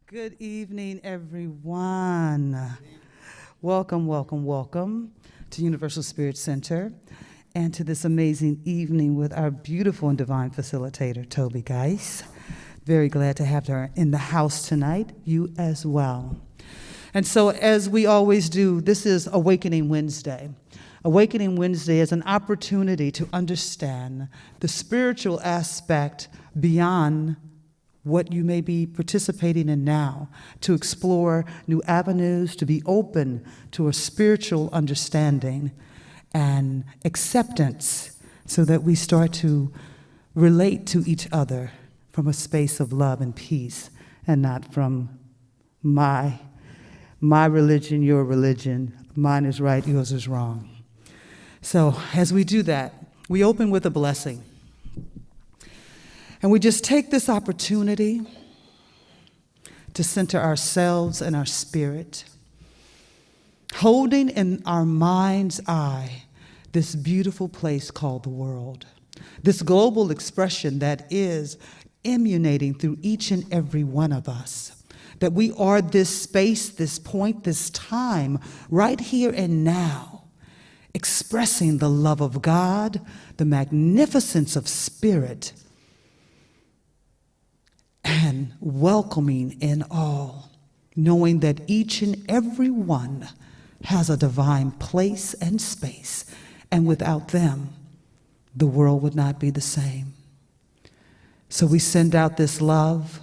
Good evening, everyone. Welcome, welcome, welcome to Universal Spirit Center and to this amazing evening with our beautiful and divine facilitator, Tobey, Geise. Very glad to have her in the house tonight, you as well. And so, as we always do, this is Awakening Wednesday. Awakening Wednesday is an opportunity to understand the spiritual aspect beyond what you may be participating in now, to explore new avenues, to be open to a spiritual understanding and acceptance so that we start to relate to each other from a space of love and peace and not from my religion, your religion, mine is right, yours is wrong. So as we do that, we open with a blessing. And we just take this opportunity to center ourselves and our spirit, holding in our mind's eye this beautiful place called the world, this global expression that is emanating through each and every one of us, that we are this space, this point, this time, right here and now, expressing the love of God, the magnificence of spirit, and welcoming in all, knowing that each and every one has a divine place and space, and without them, the world would not be the same. So we send out this love,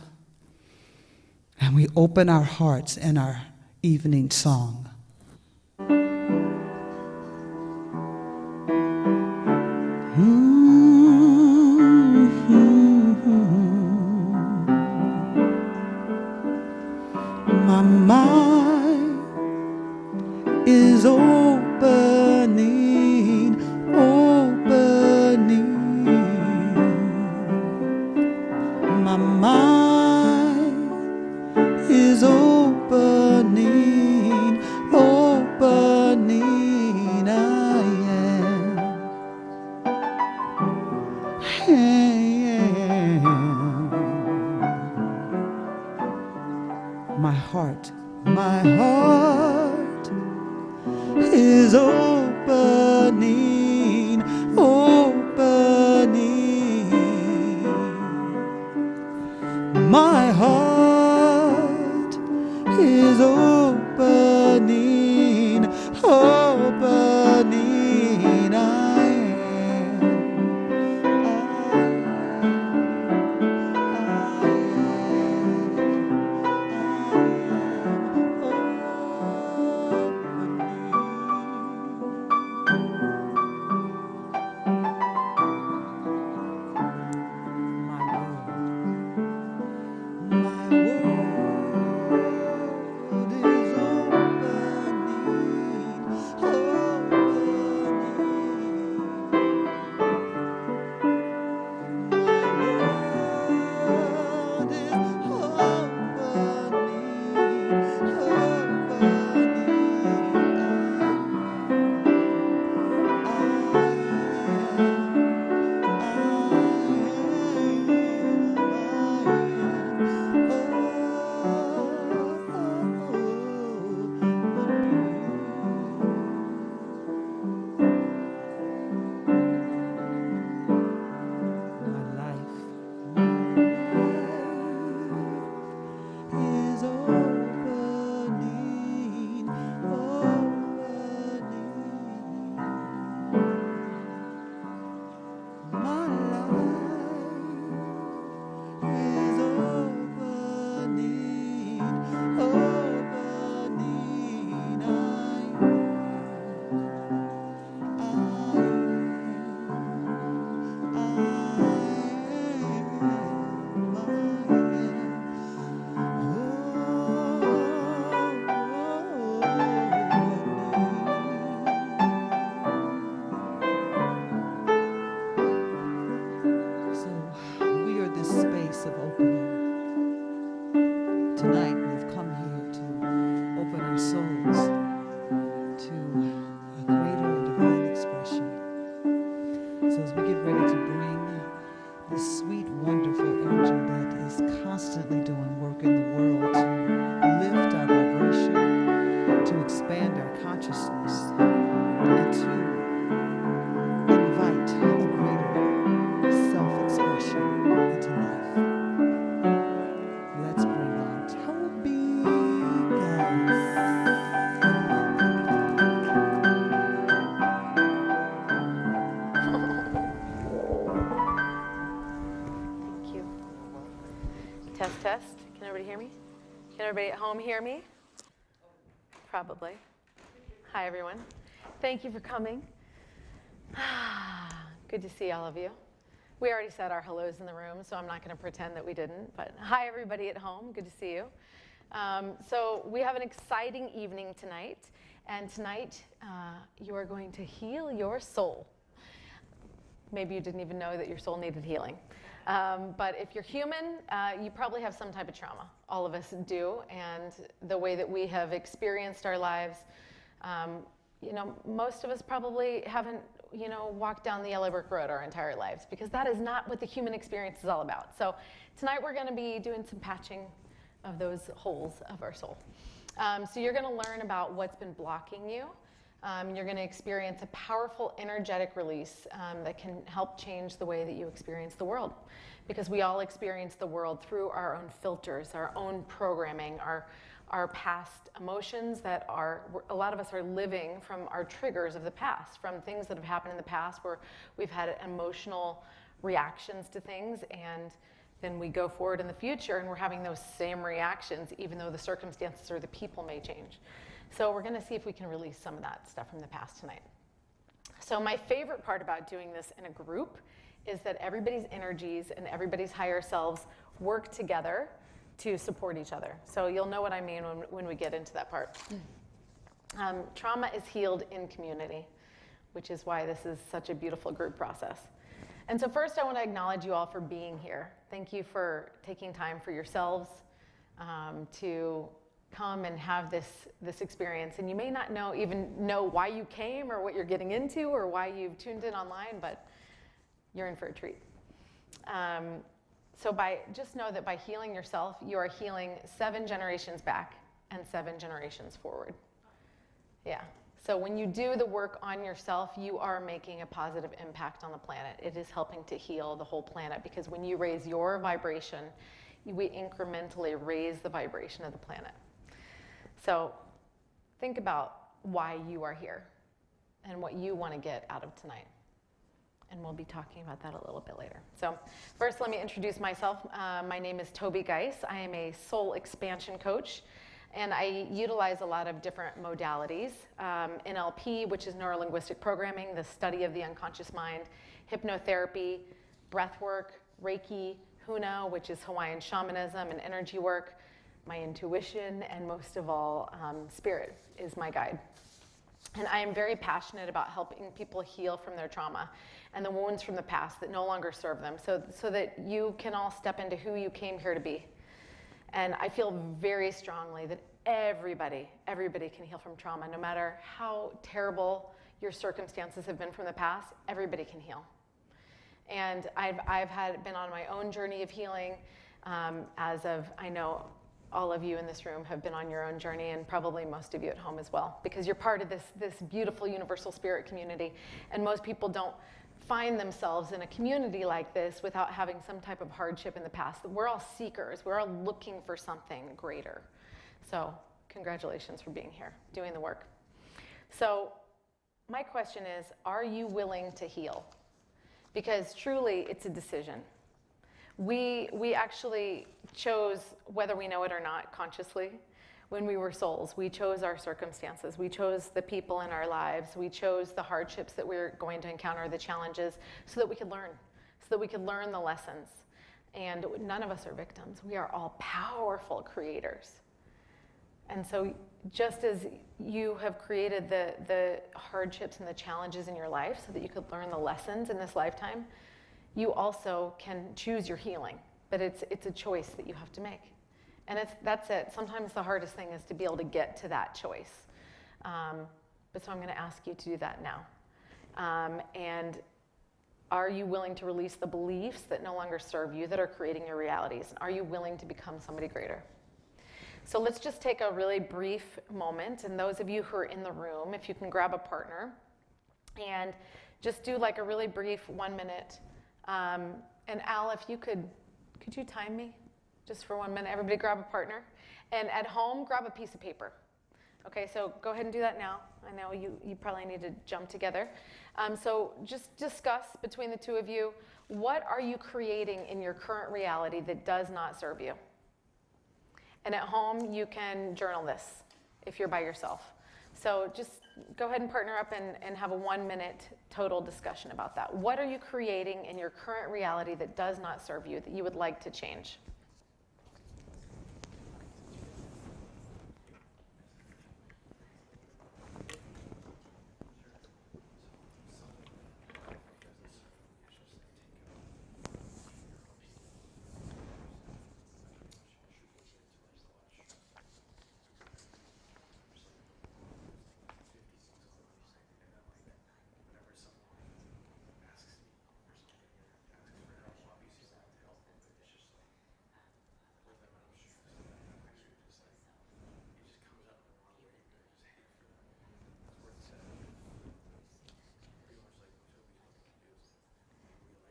and we open our hearts in our evening song. My mind is opening, opening. My mind is opening, opening. I am. My heart is opening, opening. My heart is opening, opening. This sweet, wonderful angel that is constantly doing work in the world to Can everybody hear me? Can everybody at home hear me? Probably. Hi, everyone. Thank you for coming. Good to see all of you. We already said our hellos in the room, so I'm not going to pretend that we didn't. But hi, everybody at home. Good to see you. So we have an exciting evening tonight. And tonight, you are going to heal your soul. Maybe you didn't even know that your soul needed healing. But if you're human, you probably have some type of trauma. All of us do. And the way that we have experienced our lives, most of us probably haven't, walked down the yellow brick road our entire lives, because that is not what the human experience is all about. So tonight we're going to be doing some patching of those holes of our soul. So you're going to learn about what's been blocking you. You're going to experience a powerful energetic release that can help change the way that you experience the world. Because we all experience the world through our own filters, our own programming, our past emotions that a lot of us are living from our triggers of the past, from things that have happened in the past where we've had emotional reactions to things, and then we go forward in the future and we're having those same reactions even though the circumstances or the people may change. So we're going to see if we can release some of that stuff from the past tonight. So my favorite part about doing this in a group is that everybody's energies and everybody's higher selves work together to support each other. So you'll know what I mean when we get into that part. Trauma is healed in community, which is why this is such a beautiful group process. And so first I want to acknowledge you all for being here. Thank you for taking time for yourselves to come and have this experience. And you may not even know why you came or what you're getting into or why you've tuned in online, but you're in for a treat. So just know that by healing yourself, you are healing 7 generations back and 7 generations forward. Yeah. So when you do the work on yourself, you are making a positive impact on the planet. It is helping to heal the whole planet, because when you raise your vibration, we incrementally raise the vibration of the planet. So think about why you are here and what you want to get out of tonight. And we'll be talking about that a little bit later. So first, let me introduce myself. My name is Tobey Geise. I am a soul expansion coach, and I utilize a lot of different modalities. NLP, which is neuro-linguistic programming, the study of the unconscious mind, hypnotherapy, breath work, Reiki, Huna, which is Hawaiian shamanism and energy work, my intuition, and most of all, spirit is my guide. And I am very passionate about helping people heal from their trauma and the wounds from the past that no longer serve them, so that you can all step into who you came here to be. And I feel very strongly that everybody can heal from trauma. No matter how terrible your circumstances have been from the past, everybody can heal. And I've been on my own journey of healing, I know all of you in this room have been on your own journey, and probably most of you at home as well, because you're part of this beautiful universal spirit community. And most people don't find themselves in a community like this without having some type of hardship in the past. We're all seekers. We're all looking for something greater. So congratulations for being here, doing the work. So my question is, are you willing to heal? Because truly, it's a decision. We actually chose, whether we know it or not consciously, when we were souls. We chose our circumstances. We chose the people in our lives. We chose the hardships that we were going to encounter, the challenges, so that we could learn, the lessons. And none of us are victims. We are all powerful creators. And so just as you have created the hardships and the challenges in your life so that you could learn the lessons in this lifetime, you also can choose your healing, but it's a choice that you have to make. And that's it. Sometimes the hardest thing is to be able to get to that choice. But so I'm going to ask you to do that now. And are you willing to release the beliefs that no longer serve you, that are creating your realities? And are you willing to become somebody greater? So let's just take a really brief moment. And those of you who are in the room, if you can grab a partner and just do like a really brief 1 minute. And Al, if you could you time me just for 1 minute? Everybody grab a partner. And at home, grab a piece of paper. Okay, so go ahead and do that now. I know you probably need to jump together. So just discuss between the two of you, what are you creating in your current reality that does not serve you? And at home, you can journal this if you're by yourself. So just go ahead and partner up and have a 1-minute total discussion about that. What are you creating in your current reality that does not serve you, that you would like to change?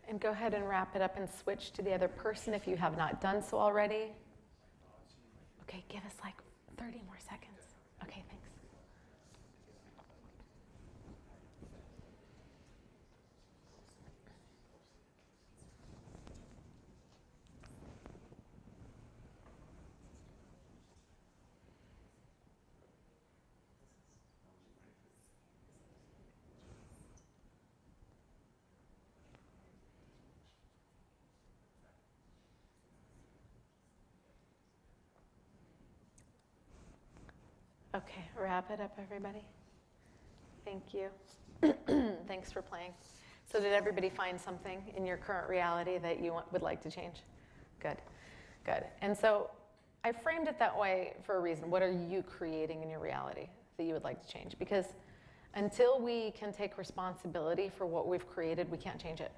And go ahead and wrap it up and switch to the other person if you have not done so already. Okay, give us like 30 more seconds. Okay, thanks. Okay, wrap it up, everybody. Thank you. Thanks for playing. So did everybody find something in your current reality that you would like to change? Good, good. And so I framed it that way for a reason. What are you creating in your reality that you would like to change? Because until we can take responsibility for what we've created, we can't change it.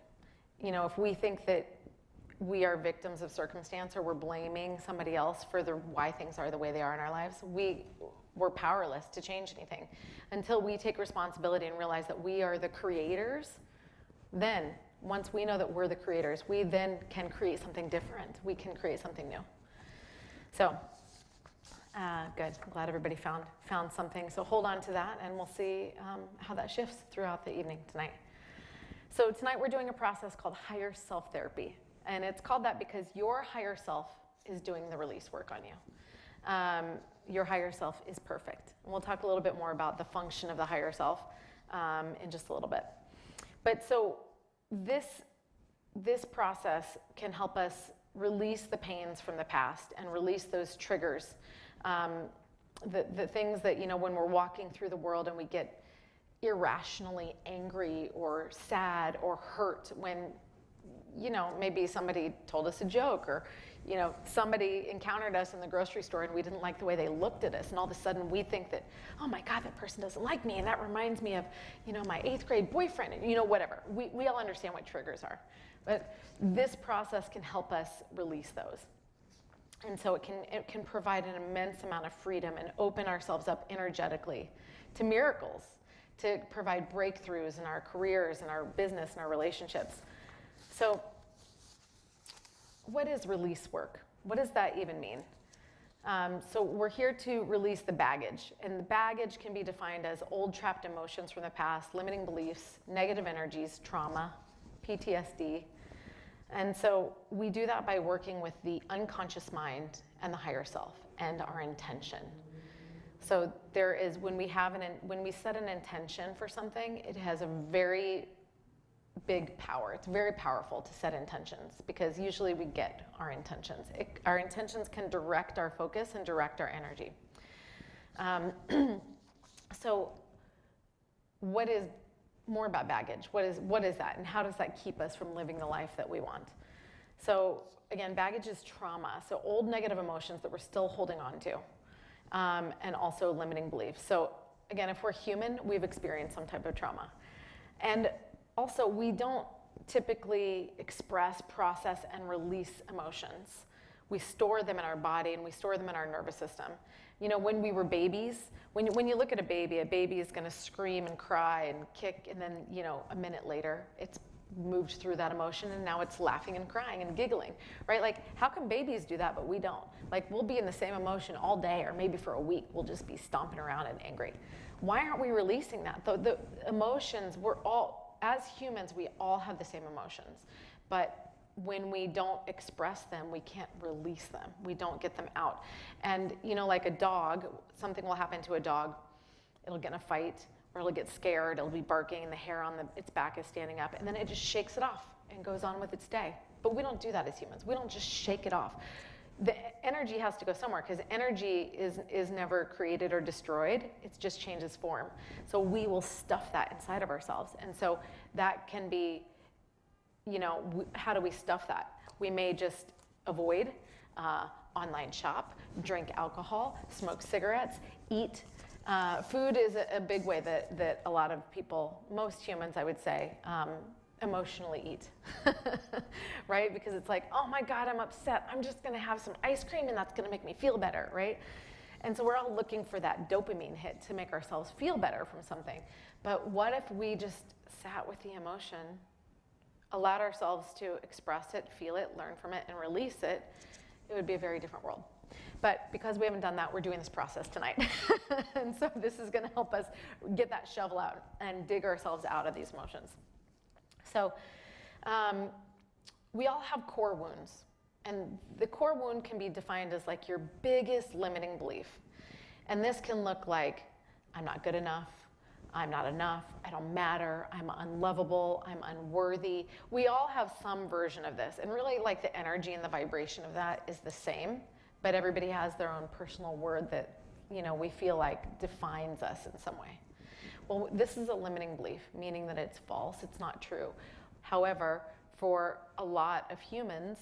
You know, if we think that we are victims of circumstance or we're blaming somebody else for why things are the way they are in our lives, we're powerless to change anything. Until we take responsibility and realize that we are the creators, then once we know that we're the creators, we then can create something different. We can create something new. So, good. I'm glad everybody found something. So hold on to that and we'll see how that shifts throughout the evening tonight. So tonight we're doing a process called higher self therapy. And it's called that because your higher self is doing the release work on you. Your higher self is perfect. And we'll talk a little bit more about the function of the higher self in just a little bit. But so this process can help us release the pains from the past and release those triggers. The things that, you know, when we're walking through the world and we get irrationally angry or sad or hurt when, you know, maybe somebody told us a joke or, you know, somebody encountered us in the grocery store and we didn't like the way they looked at us. And all of a sudden we think that, oh my God, that person doesn't like me. And that reminds me of, you know, my 8th grade boyfriend, and, you know, whatever. We all understand what triggers are. But this process can help us release those. And so it can provide an immense amount of freedom and open ourselves up energetically to miracles, to provide breakthroughs in our careers, in our business, in our relationships. So what is release work? What does that even mean? So we're here to release the baggage. And the baggage can be defined as old trapped emotions from the past, limiting beliefs, negative energies, trauma, PTSD. And so we do that by working with the unconscious mind and the higher self and our intention. So there is, when we set an intention for something, it has a very big power. It's very powerful to set intentions because usually we get our intentions. Our intentions can direct our focus and direct our energy. So what is more about baggage? What is that, and how does that keep us from living the life that we want? So again, baggage is trauma. So old negative emotions that we're still holding on to, and also limiting beliefs. So again, if we're human, we've experienced some type of trauma. And also, we don't typically express, process, and release emotions. We store them in our body and we store them in our nervous system. You know, when we were babies, when you look at a baby is going to scream and cry and kick, and then, you know, a minute later, it's moved through that emotion and now it's laughing and crying and giggling, right? Like, how come babies do that but we don't? Like, we'll be in the same emotion all day, or maybe for a week, we'll just be stomping around and angry. Why aren't we releasing that? The emotions, as humans, we all have the same emotions, but when we don't express them, we can't release them. We don't get them out. And you know, like a dog, something will happen to a dog. It'll get in a fight, or it'll get scared, it'll be barking, and the hair on its back is standing up, and then it just shakes it off and goes on with its day. But we don't do that as humans. We don't just shake it off. The energy has to go somewhere, because energy is never created or destroyed. It just changes form. So we will stuff that inside of ourselves. And so that can be, you know, how do we stuff that? We may just avoid, online shop, drink alcohol, smoke cigarettes, eat. Food is a big way that a lot of people, most humans I would say, emotionally eat, right? Because it's like, oh my God, I'm upset. I'm just gonna have some ice cream and that's gonna make me feel better, right? And so we're all looking for that dopamine hit to make ourselves feel better from something. But what if we just sat with the emotion, allowed ourselves to express it, feel it, learn from it, and release it? It would be a very different world. But because we haven't done that, we're doing this process tonight. And so this is gonna help us get that shovel out and dig ourselves out of these emotions. So we all have core wounds. And the core wound can be defined as like your biggest limiting belief. And this can look like, I'm not good enough, I'm not enough, I don't matter, I'm unlovable, I'm unworthy. We all have some version of this. And really, like, the energy and the vibration of that is the same, but everybody has their own personal word that, you know, we feel like defines us in some way. Well, this is a limiting belief, meaning that it's false, it's not true. However, for a lot of humans,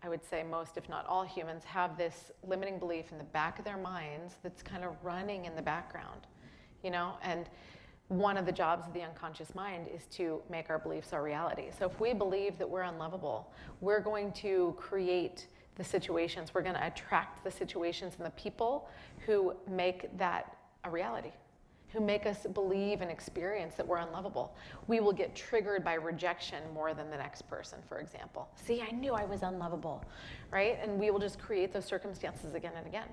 I would say most, if not all humans, have this limiting belief in the back of their minds that's kind of running in the background, you know? And one of the jobs of the unconscious mind is to make our beliefs our reality. So if we believe that we're unlovable, we're going to create the situations, we're going to attract the situations and the people who make that a reality, who make us believe and experience that we're unlovable. We will get triggered by rejection more than the next person, for example. See, I knew I was unlovable, right? And we will just create those circumstances again and again.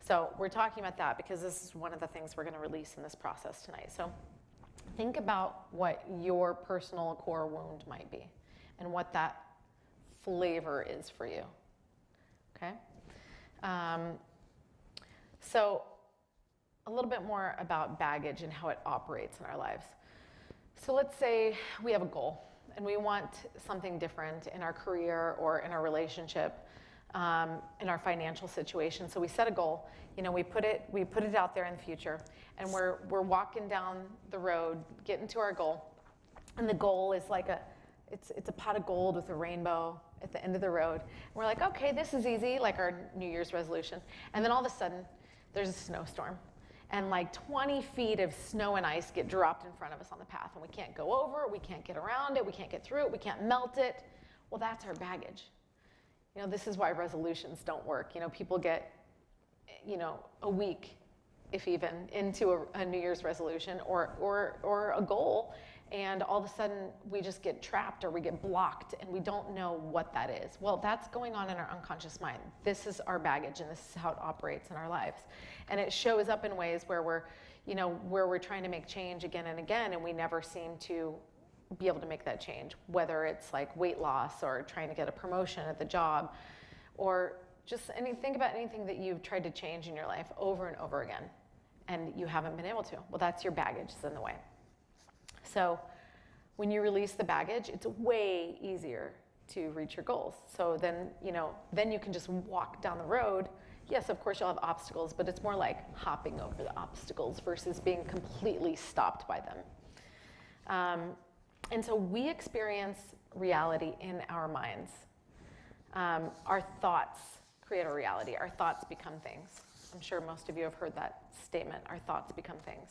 So we're talking about that because this is one of the things we're going to release in this process tonight. So think about what your personal core wound might be and what that flavor is for you, okay? So a little bit more about baggage and how it operates in our lives. So let's say we have a goal and we want something different in our career or in our relationship, in our financial situation. So we set a goal, you know, we put it out there in the future, and we're walking down the road, getting to our goal, and the goal is like it's a pot of gold with a rainbow at the end of the road. And we're like, okay, this is easy, like our New Year's resolution. And then all of a sudden, there's a snowstorm, and like 20 feet of snow and ice get dropped in front of us on the path, and we can't go over it, we can't get around it, we can't get through it, we can't melt it. Well, that's our baggage. You know, this is why resolutions don't work. You know, people get, you know, a week, if even, into a New Year's resolution or a goal, and all of a sudden we just get trapped or we get blocked and we don't know what that is. Well, that's going on in our unconscious mind. This is our baggage, and this is how it operates in our lives. And it shows up in ways where we're trying to make change again and again, and we never seem to be able to make that change, whether it's like weight loss or trying to get a promotion at the job, or just think about anything that you've tried to change in your life over and over again and you haven't been able to. Well, that's your baggage that's in the way. So when you release the baggage, it's way easier to reach your goals. So then you can just walk down the road. Yes, of course you'll have obstacles, but it's more like hopping over the obstacles versus being completely stopped by them. And so we experience reality in our minds. Our thoughts create a reality. Our thoughts become things. I'm sure most of you have heard that statement, our thoughts become things.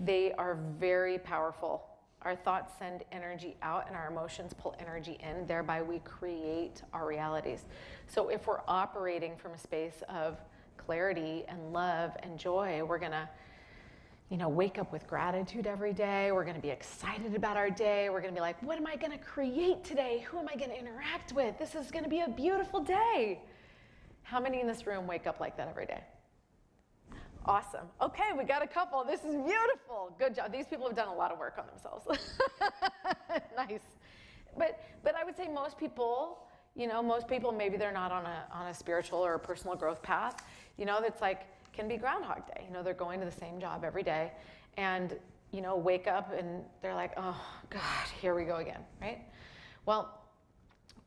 They are very powerful. Our thoughts send energy out and our emotions pull energy in. Thereby we create our realities. So if we're operating from a space of clarity and love and joy, we're gonna wake up with gratitude every day. We're gonna be excited about our day. We're gonna be like, what am I gonna create today? Who am I gonna interact with? This is gonna be a beautiful day. How many in this room wake up like that every day? Awesome. Okay, we got a couple. This is beautiful. Good job. These people have done a lot of work on themselves. Nice. But I would say most people, maybe they're not on a spiritual or a personal growth path, that's like, can be Groundhog Day. They're going to the same job every day and, wake up and they're like, oh God, here we go again, right? Well,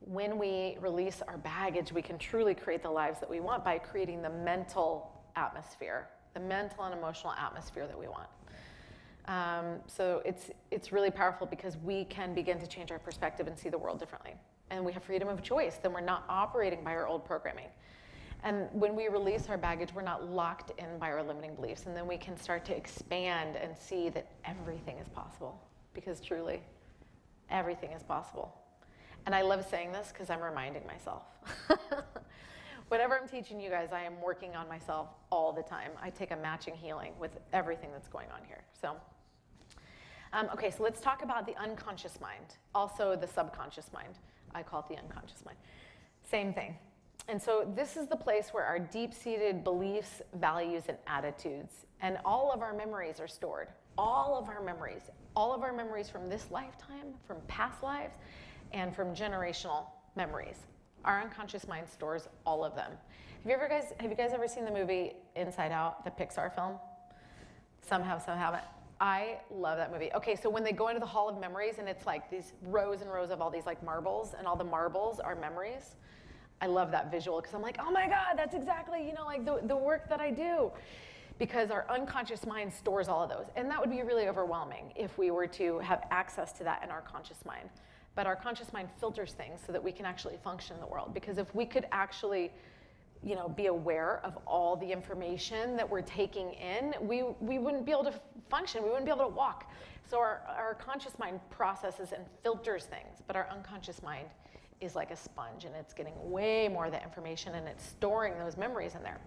when we release our baggage, we can truly create the lives that we want by creating the mental atmosphere, the mental and emotional atmosphere that we want. So it's really powerful because we can begin to change our perspective and see the world differently. And we have freedom of choice. Then we're not operating by our old programming. And when we release our baggage, we're not locked in by our limiting beliefs. And then we can start to expand and see that everything is possible. Because truly, everything is possible. And I love saying this because I'm reminding myself. Whatever I'm teaching you guys, I am working on myself all the time. I take a matching healing with everything that's going on here. So, okay, so let's talk about the unconscious mind, also the subconscious mind. I call it the unconscious mind. Same thing. And so this is the place where our deep-seated beliefs, values, and attitudes, and all of our memories are stored. All of our memories from this lifetime, from past lives, and from generational memories. Our unconscious mind stores all of them. Have you guys ever seen the movie Inside Out, the Pixar film? Some have, some haven't. I love that movie. Okay, so when they go into the Hall of Memories and it's like these rows and rows of all these like marbles, and all the marbles are memories. I love that visual because I'm like, oh my God, that's exactly, like the work that I do. Because our unconscious mind stores all of those. And that would be really overwhelming if we were to have access to that in our conscious mind. But our conscious mind filters things so that we can actually function in the world. Because if we could actually, be aware of all the information that we're taking in, we wouldn't be able to function. We wouldn't be able to walk. So our conscious mind processes and filters things, but our unconscious mind is like a sponge, and it's getting way more of that information, and it's storing those memories in there.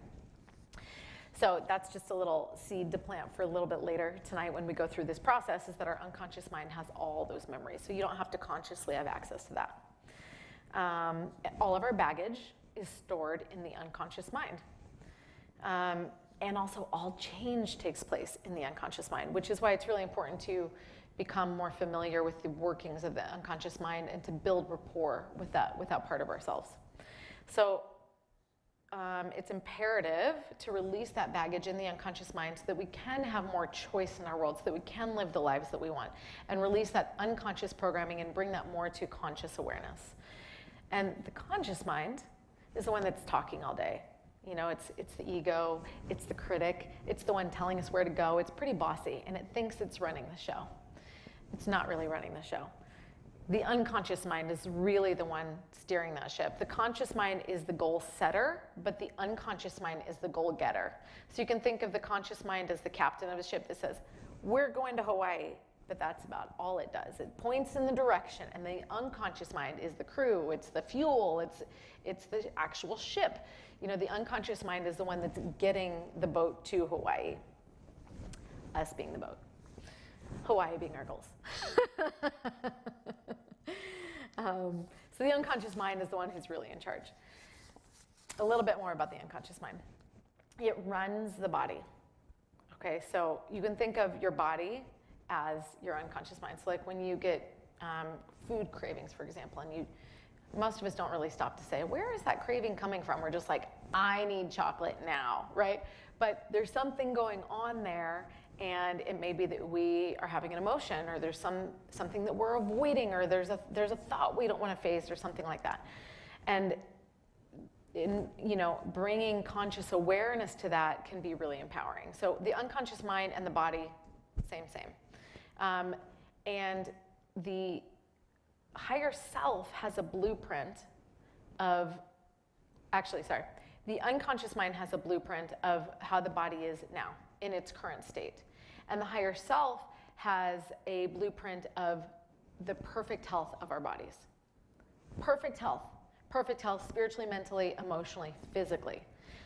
So that's just a little seed to plant for a little bit later tonight when we go through this process, is that our unconscious mind has all those memories. So you don't have to consciously have access to that. All of our baggage is stored in the unconscious mind. And also all change takes place in the unconscious mind, which is why it's really important to become more familiar with the workings of the unconscious mind and to build rapport with that part of ourselves. So it's imperative to release that baggage in the unconscious mind so that we can have more choice in our world, so that we can live the lives that we want, and release that unconscious programming and bring that more to conscious awareness. And the conscious mind is the one that's talking all day. It's the ego, it's the critic, it's the one telling us where to go. It's pretty bossy, and it thinks it's running the show. It's not really running the show. The unconscious mind is really the one steering that ship. The conscious mind is the goal setter, but the unconscious mind is the goal getter. So you can think of the conscious mind as the captain of a ship that says, we're going to Hawaii, but that's about all it does. It points in the direction, and the unconscious mind is the crew, it's the fuel, it's the actual ship. The unconscious mind is the one that's getting the boat to Hawaii, us being the boat. Hawaii being our goals. So the unconscious mind is the one who's really in charge. A little bit more about the unconscious mind. It runs the body. Okay, so you can think of your body as your unconscious mind. So like when you get food cravings, for example, and most of us don't really stop to say, where is that craving coming from? We're just like, I need chocolate now, right? But there's something going on there, and it may be that we are having an emotion, or there's something that we're avoiding, or there's a thought we don't want to face, or something like that. And bringing conscious awareness to that can be really empowering. So the unconscious mind and the body, same. And the higher self has a blueprint of, the unconscious mind has a blueprint of how the body is now in its current state. And the higher self has a blueprint of the perfect health of our bodies. Perfect health spiritually, mentally, emotionally, physically.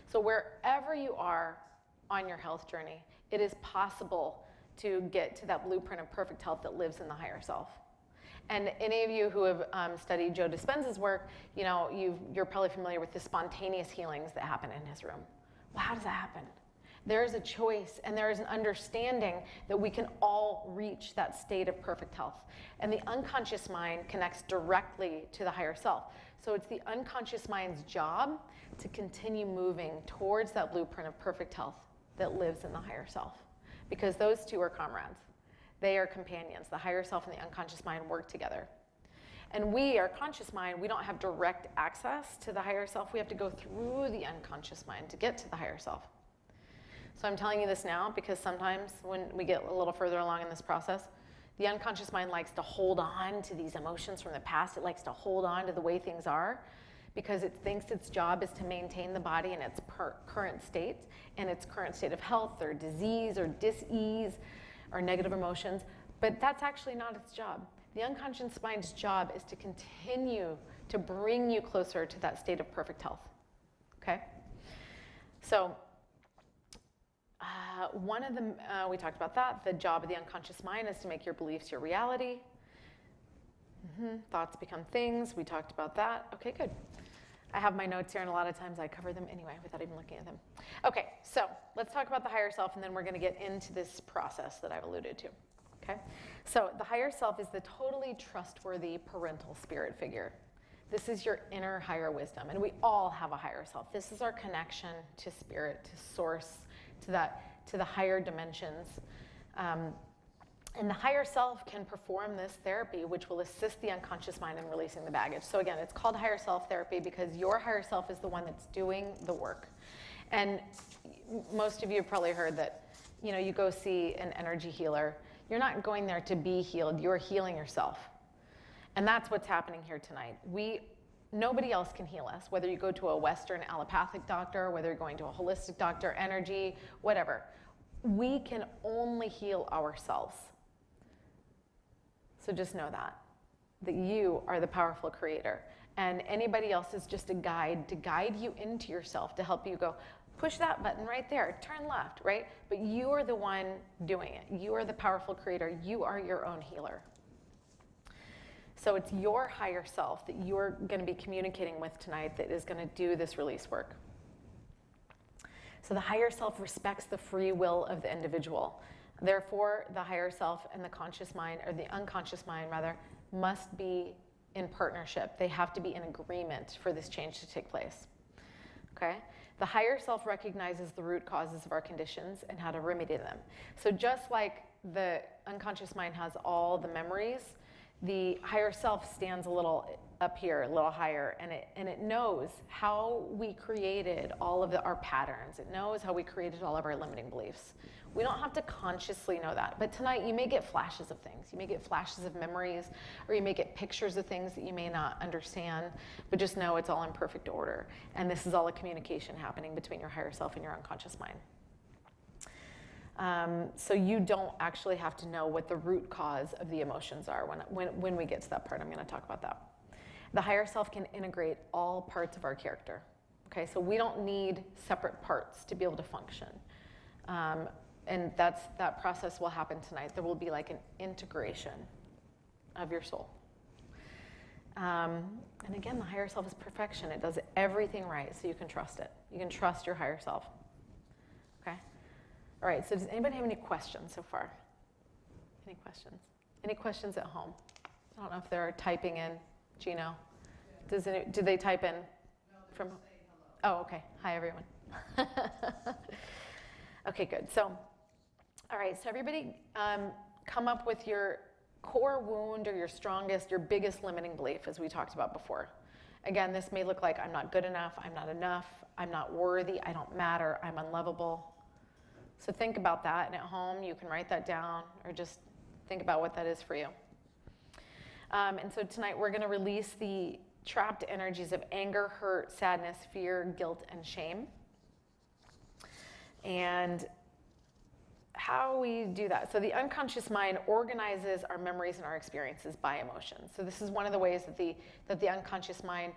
So wherever you are on your health journey, it is possible to get to that blueprint of perfect health that lives in the higher self. And any of you who have studied Joe Dispenza's work, you're probably familiar with the spontaneous healings that happen in his room. Well, how does that happen? There is a choice, and there is an understanding that we can all reach that state of perfect health. And the unconscious mind connects directly to the higher self. So it's the unconscious mind's job to continue moving towards that blueprint of perfect health that lives in the higher self. Because those two are comrades. They are companions. The higher self and the unconscious mind work together. And we, our conscious mind, we don't have direct access to the higher self. We have to go through the unconscious mind to get to the higher self. So I'm telling you this now because sometimes when we get a little further along in this process, the unconscious mind likes to hold on to these emotions from the past. It likes to hold on to the way things are because it thinks its job is to maintain the body in its current state, and its current state of health or disease or dis-ease or negative emotions. But that's actually not its job. The unconscious mind's job is to continue to bring you closer to that state of perfect health, okay? So one of them, we talked about that. The job of the unconscious mind is to make your beliefs your reality. Thoughts become things. We talked about that. Okay, good. I have my notes here, and a lot of times I cover them anyway without even looking at them. Okay, so let's talk about the higher self, and then we're going to get into this process that I've alluded to. Okay, so the higher self is the totally trustworthy parental spirit figure. This is your inner higher wisdom, and we all have a higher self. This is our connection to spirit, to source, to the higher dimensions. And the higher self can perform this therapy, which will assist the unconscious mind in releasing the baggage. So again, it's called higher self therapy because your higher self is the one that's doing the work. And most of you have probably heard that, you go see an energy healer. You're not going there to be healed. You're healing yourself. And that's what's happening here tonight. Nobody else can heal us, whether you go to a Western allopathic doctor, whether you're going to a holistic doctor, energy, whatever. We can only heal ourselves. So just know that you are the powerful creator. And anybody else is just a guide to guide you into yourself, to help you go, push that button right there, turn left, right? But you are the one doing it. You are the powerful creator. You are your own healer. So it's your higher self that you're going to be communicating with tonight that is going to do this release work. So the higher self respects the free will of the individual. Therefore, the higher self and the conscious mind, or the unconscious mind rather, must be in partnership. They have to be in agreement for this change to take place. Okay? The higher self recognizes the root causes of our conditions and how to remedy them. So just like the unconscious mind has all the memories, the higher self stands a little up here, a little higher, and it knows how we created all of our patterns. It knows how we created all of our limiting beliefs. We don't have to consciously know that. But tonight you may get flashes of things. You may get flashes of memories, or you may get pictures of things that you may not understand, but just know it's all in perfect order. And this is all a communication happening between your higher self and your unconscious mind. So you don't actually have to know what the root cause of the emotions are. When we get to that part, I'm going to talk about that. The higher self can integrate all parts of our character. Okay, so we don't need separate parts to be able to function. And that process will happen tonight. There will be like an integration of your soul. And again, the higher self is perfection. It does everything right, so you can trust it. You can trust your higher self. Okay? All right, so does anybody have any questions so far? Any questions? Any questions at home? I don't know if they're typing in. Gino? Do they type in? From? Oh, okay. Hi, everyone. Okay, good. So, all right, so everybody come up with your core wound or your strongest, your biggest limiting belief, as we talked about before. Again, this may look like I'm not good enough, I'm not enough, I'm not worthy, I don't matter, I'm unlovable. So think about that, and at home you can write that down or just think about what that is for you. And so tonight we're going to release the trapped energies of anger, hurt, sadness, fear, guilt, and shame. And how we do that. So the unconscious mind organizes our memories and our experiences by emotions. So this is one of the ways that the unconscious mind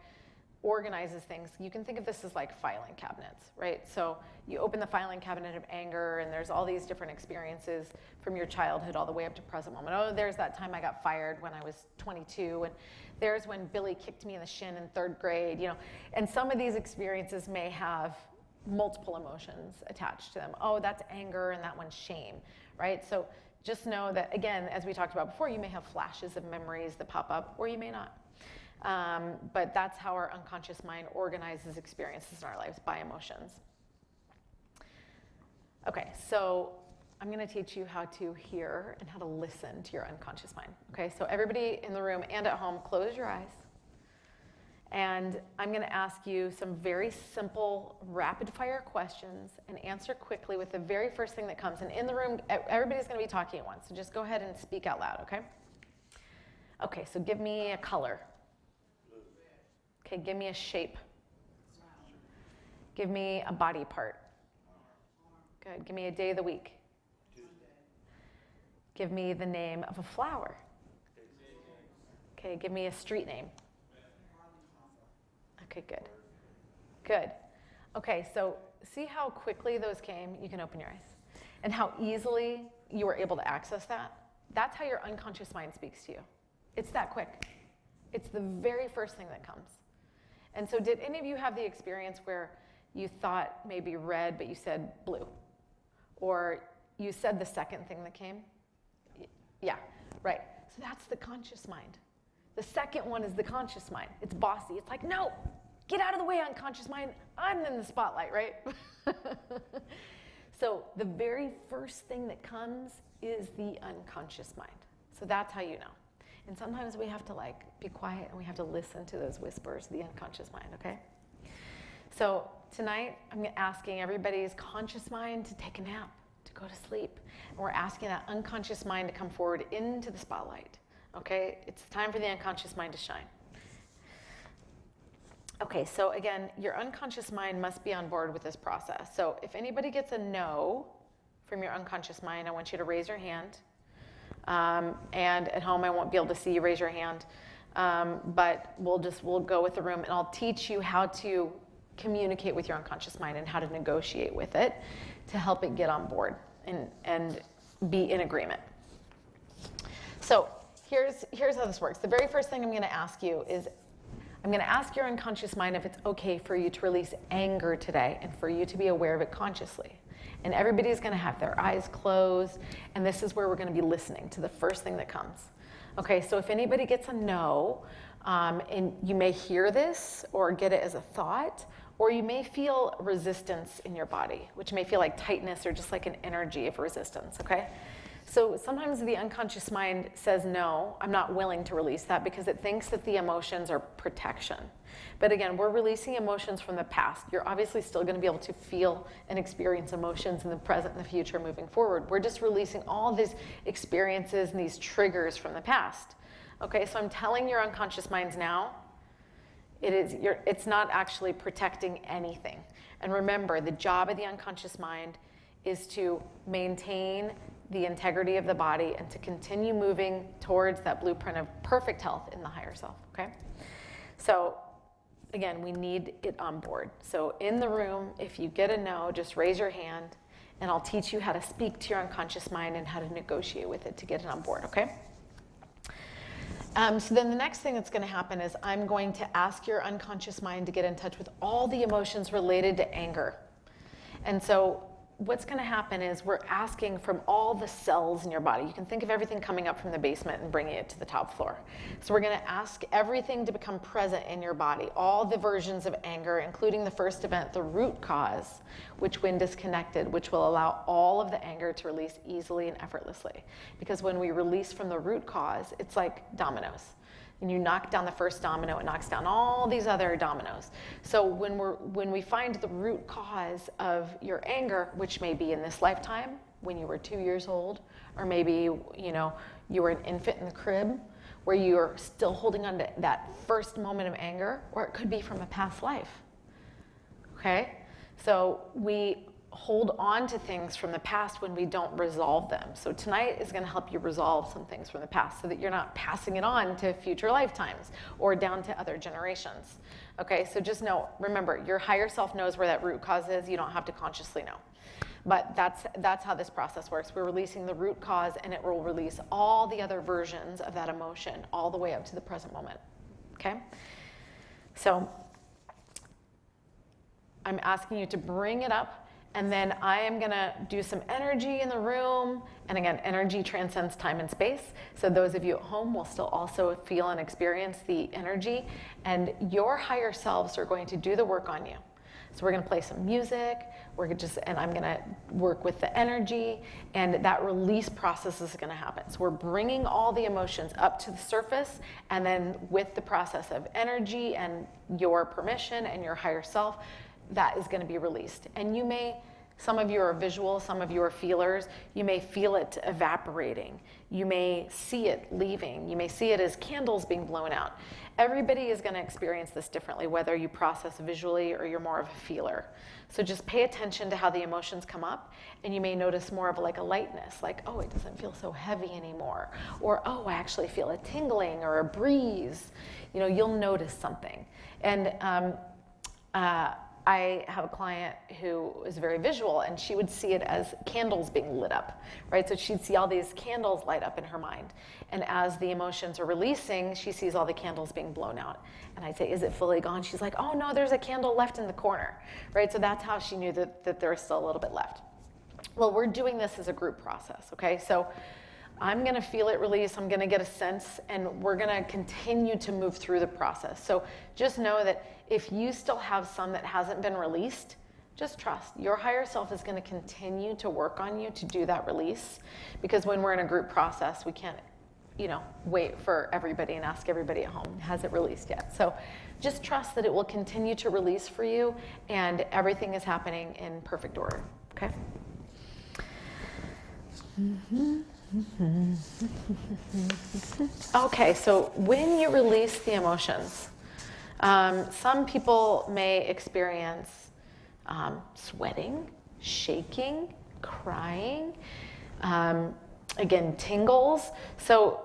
organizes things. You can think of this as like filing cabinets, right? So you open the filing cabinet of anger, and there's all these different experiences from your childhood all the way up to present moment. Oh, there's that time I got fired when I was 22, and there's when Billy kicked me in the shin in 3rd grade, And some of these experiences may have multiple emotions attached to them. Oh, that's anger and that one's shame, right? So just know that, again, as we talked about before, you may have flashes of memories that pop up, or you may not. But that's how our unconscious mind organizes experiences in our lives, by emotions. Okay, so I'm going to teach you how to hear and how to listen to your unconscious mind. Okay, so everybody in the room and at home, close your eyes. And I'm going to ask you some very simple, rapid-fire questions and answer quickly with the very first thing that comes. And in the room, everybody's going to be talking at once, so just go ahead and speak out loud, okay? Okay, so give me a color. Okay, give me a shape. Give me a body part. Good. Give me a day of the week. Give me the name of a flower. Okay, give me a street name. Okay, good. Good. Okay, so see how quickly those came? You can open your eyes. And how easily you were able to access that? That's how your unconscious mind speaks to you. It's that quick. It's the very first thing that comes. And so did any of you have the experience where you thought maybe red, but you said blue? Or you said the second thing that came? Yeah, right. So that's the conscious mind. The second one is the conscious mind. It's bossy. It's like, no, get out of the way, unconscious mind. I'm in the spotlight, right? So the very first thing that comes is the unconscious mind. So that's how you know. And sometimes we have to be quiet and we have to listen to those whispers, the unconscious mind, okay? So tonight, I'm asking everybody's conscious mind to take a nap, to go to sleep. And we're asking that unconscious mind to come forward into the spotlight, okay? It's time for the unconscious mind to shine. Okay, so again, your unconscious mind must be on board with this process. So if anybody gets a no from your unconscious mind, I want you to raise your hand. And at home, I won't be able to see you raise your hand. But we'll go with the room, and I'll teach you how to communicate with your unconscious mind and how to negotiate with it to help it get on board and be in agreement. So here's how this works. The very first thing I'm going to ask you is, I'm going to ask your unconscious mind if it's okay for you to release anger today and for you to be aware of it consciously. And everybody's going to have their eyes closed, and this is where we're going to be listening to the first thing that comes. Okay, so if anybody gets a no, and you may hear this or get it as a thought, or you may feel resistance in your body, which may feel like tightness or just like an energy of resistance, okay? So sometimes the unconscious mind says, no, I'm not willing to release that because it thinks that the emotions are protection. But again, we're releasing emotions from the past. You're obviously still going to be able to feel and experience emotions in the present and the future moving forward. We're just releasing all these experiences and these triggers from the past. Okay, so I'm telling your unconscious minds now, it's not actually protecting anything. And remember, the job of the unconscious mind is to maintain the integrity of the body and to continue moving towards that blueprint of perfect health in the higher self, okay? So again, we need it on board. So in the room, if you get a no, just raise your hand and I'll teach you how to speak to your unconscious mind and how to negotiate with it to get it on board, okay? So then the next thing that's going to happen is I'm going to ask your unconscious mind to get in touch with all the emotions related to anger. And so what's going to happen is we're asking from all the cells in your body. You can think of everything coming up from the basement and bringing it to the top floor. So we're going to ask everything to become present in your body, all the versions of anger, including the first event, the root cause, which when disconnected, which will allow all of the anger to release easily and effortlessly. Because when we release from the root cause, it's like dominoes. And you knock down the first domino, it knocks down all these other dominoes. So when we find the root cause of your anger, which may be in this lifetime, when you were 2 years old, or maybe you were an infant in the crib, where you're still holding on to that first moment of anger, or it could be from a past life. Okay? So we hold on to things from the past when we don't resolve them. So tonight is going to help you resolve some things from the past so that you're not passing it on to future lifetimes or down to other generations. Okay, so just remember, your higher self knows where that root cause is. You don't have to consciously know. But that's how this process works. We're releasing the root cause, and it will release all the other versions of that emotion all the way up to the present moment. Okay? So I'm asking you to bring it up, and then I am gonna do some energy in the room. And again, energy transcends time and space. So those of you at home will still also feel and experience the energy, and your higher selves are going to do the work on you. So we're gonna play some music, and I'm gonna work with the energy, and that release process is gonna happen. So we're bringing all the emotions up to the surface, and then with the process of energy and your permission and your higher self, that is gonna be released. And some of you are visual, some of you are feelers, you may feel it evaporating. You may see it leaving. You may see it as candles being blown out. Everybody is gonna experience this differently, whether you process visually or you're more of a feeler. So just pay attention to how the emotions come up, and you may notice more of like a lightness, like, oh, it doesn't feel so heavy anymore. Or, oh, I actually feel a tingling or a breeze. You'll notice something. And I have a client who is very visual, and she would see it as candles being lit up, right? So she'd see all these candles light up in her mind. And as the emotions are releasing, she sees all the candles being blown out. And I'd say, is it fully gone? She's like, oh no, there's a candle left in the corner, right? So that's how she knew that there was still a little bit left. Well, we're doing this as a group process, okay? So I'm gonna feel it release, I'm gonna get a sense, and we're gonna continue to move through the process. So just know that if you still have some that hasn't been released, just trust. Your higher self is gonna continue to work on you to do that release, because when we're in a group process, we can't, wait for everybody and ask everybody at home, has it released yet? So just trust that it will continue to release for you, and everything is happening in perfect order, okay? Okay, so when you release the emotions, some people may experience sweating, shaking, crying, again, tingles. So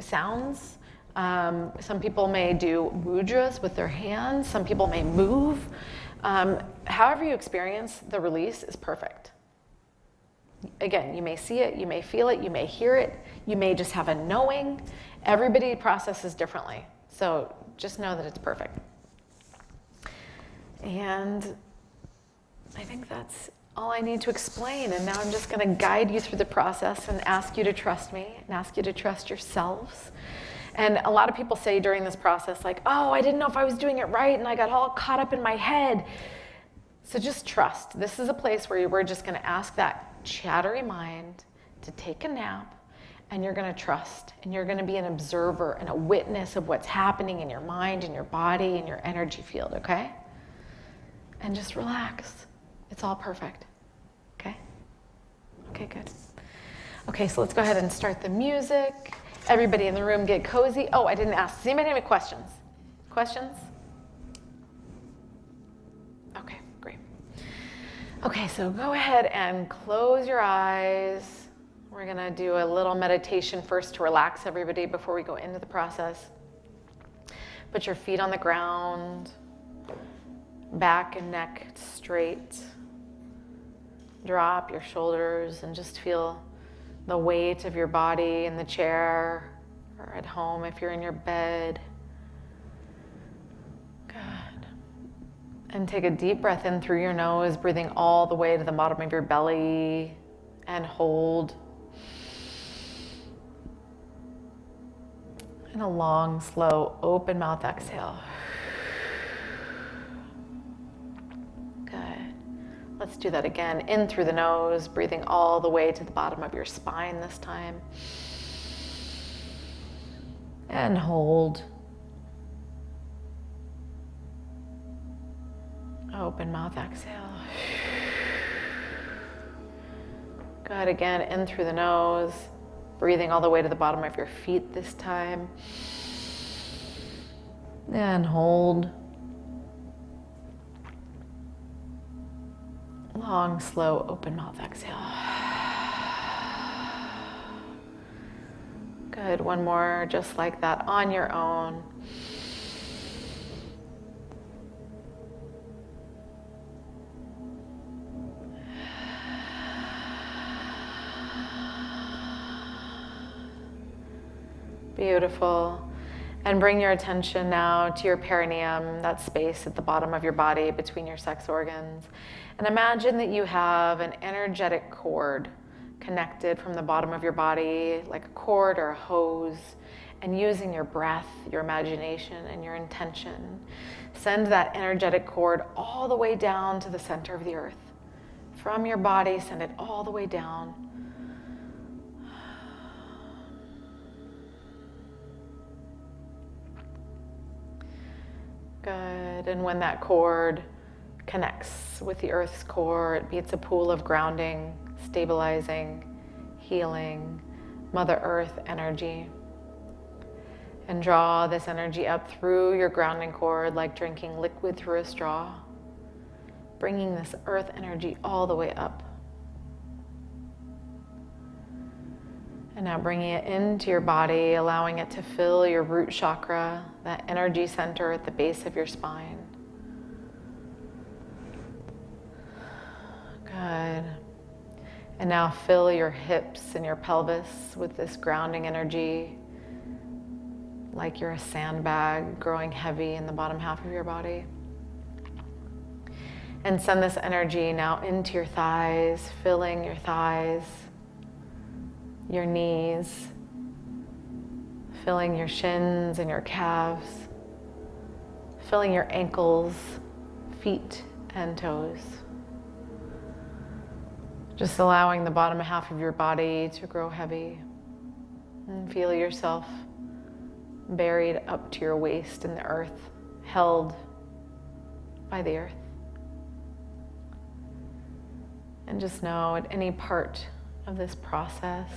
sounds, some people may do mudras with their hands, some people may move. However you experience the release is perfect. Again, you may see it, you may feel it, you may hear it, you may just have a knowing. Everybody processes differently, so just know that it's perfect. And I think that's all I need to explain, and now I'm just going to guide you through the process and ask you to trust me and ask you to trust yourselves. And a lot of people say during this process, like, oh, I didn't know if I was doing it right, and I got all caught up in my head. So just trust. This is a place where we're just going to ask that chattery mind to take a nap, and you're going to trust, and you're going to be an observer and a witness of what's happening in your mind and your body and your energy field, okay? And just relax. It's all perfect, okay? Okay, good. Okay, so let's go ahead and start the music. Everybody in the room get cozy. Oh, I didn't ask. Does anybody have any questions? Questions? Okay, great. Okay, so go ahead and close your eyes. We're gonna do a little meditation first to relax everybody before we go into the process. Put your feet on the ground, back and neck straight. Drop your shoulders and just feel the weight of your body in the chair, or at home if you're in your bed. Good. And take a deep breath in through your nose, breathing all the way to the bottom of your belly, and hold. And a long, slow, open mouth exhale. Good. Let's do that again. In through the nose, breathing all the way to the bottom of your spine this time. And hold. Open mouth exhale. Good. Again, in through the nose, breathing all the way to the bottom of your feet this time. And hold. Long, slow, open mouth exhale. Good. One more, just like that, on your own. Beautiful. And bring your attention now to your perineum, that space at the bottom of your body between your sex organs. And imagine that you have an energetic cord connected from the bottom of your body, like a cord or a hose, and using your breath, your imagination, and your intention, send that energetic cord all the way down to the center of the earth. From your body, send it all the way down. Good. And when that cord connects with the earth's core, it beats a pool of grounding, stabilizing, healing, Mother Earth energy. And draw this energy up through your grounding cord like drinking liquid through a straw, bringing this earth energy all the way up. And now bringing it into your body, allowing it to fill your root chakra, that energy center at the base of your spine. Good. And now fill your hips and your pelvis with this grounding energy, like you're a sandbag growing heavy in the bottom half of your body. And send this energy now into your thighs, filling your thighs, your knees, filling your shins and your calves, filling your ankles, feet, and toes. Just allowing the bottom half of your body to grow heavy. And feel yourself buried up to your waist in the earth, held by the earth. And just know at any part of this process,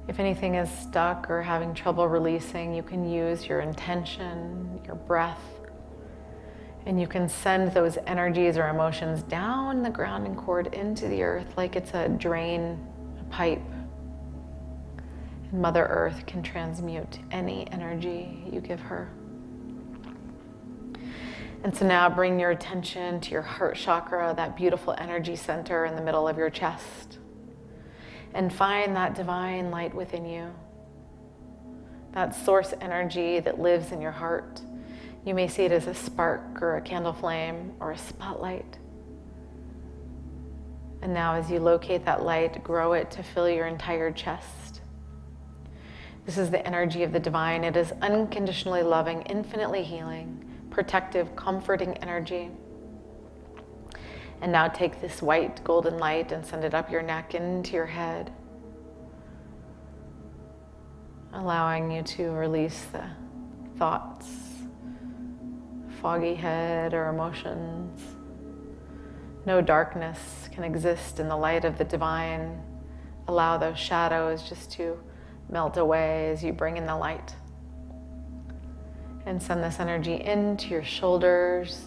if anything is stuck or having trouble releasing, you can use your intention, your breath, and you can send those energies or emotions down the grounding cord into the earth like it's a drain, a pipe. And Mother Earth can transmute any energy you give her. And so now bring your attention to your heart chakra, that beautiful energy center in the middle of your chest. And find that divine light within you, that source energy that lives in your heart. You may see it as a spark or a candle flame or a spotlight. And now as you locate that light, grow it to fill your entire chest. This is the energy of the divine. It is unconditionally loving, infinitely healing, protective, comforting energy. And now take this white golden light and send it up your neck into your head, allowing you to release the thoughts, foggy head, or emotions. No darkness can exist in the light of the divine. Allow those shadows just to melt away as you bring in the light. And send this energy into your shoulders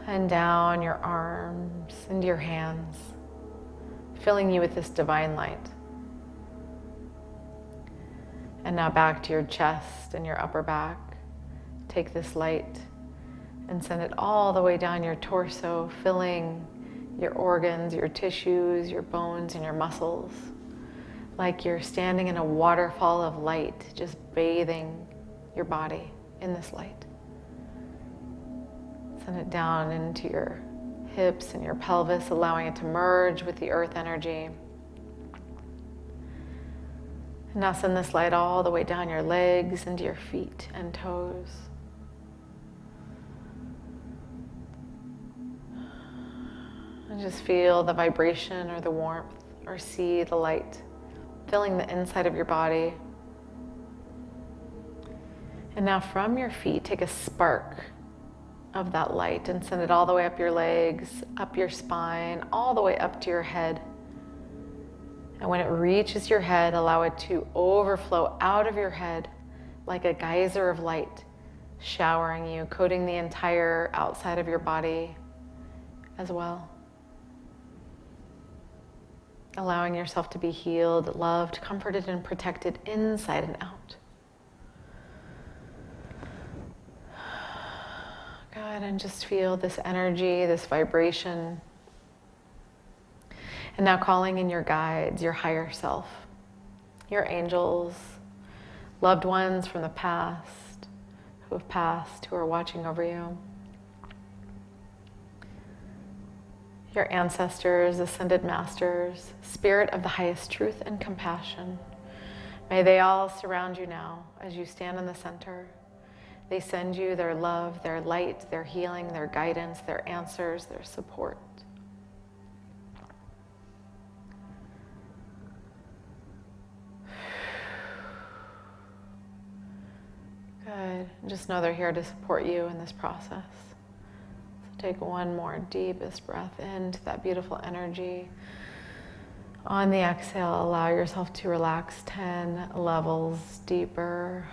and down your arms, into your hands, filling you with this divine light. And now back to your chest and your upper back. Take this light and send it all the way down your torso, filling your organs, your tissues, your bones, and your muscles, like you're standing in a waterfall of light, just bathing your body in this light. Send it down into your hips and your pelvis, allowing it to merge with the earth energy. And now send this light all the way down your legs, into your feet and toes. And just feel the vibration or the warmth, or see the light filling the inside of your body. And now from your feet, take a spark of that light and send it all the way up your legs, up your spine, all the way up to your head. And when it reaches your head, allow it to overflow out of your head like a geyser of light, showering you, coating the entire outside of your body as well. Allowing yourself to be healed, loved, comforted, and protected inside and out. Good, and just feel this energy, this vibration. And now calling in your guides, your higher self, your angels, loved ones from the past, who have passed, who are watching over you. Your ancestors, ascended masters, spirit of the highest truth and compassion. May they all surround you now as you stand in the center. They send you their love, their light, their healing, their guidance, their answers, their support. Good. Just know they're here to support you in this process. So take one more deepest breath into that beautiful energy. On the exhale, allow yourself to relax 10 levels deeper.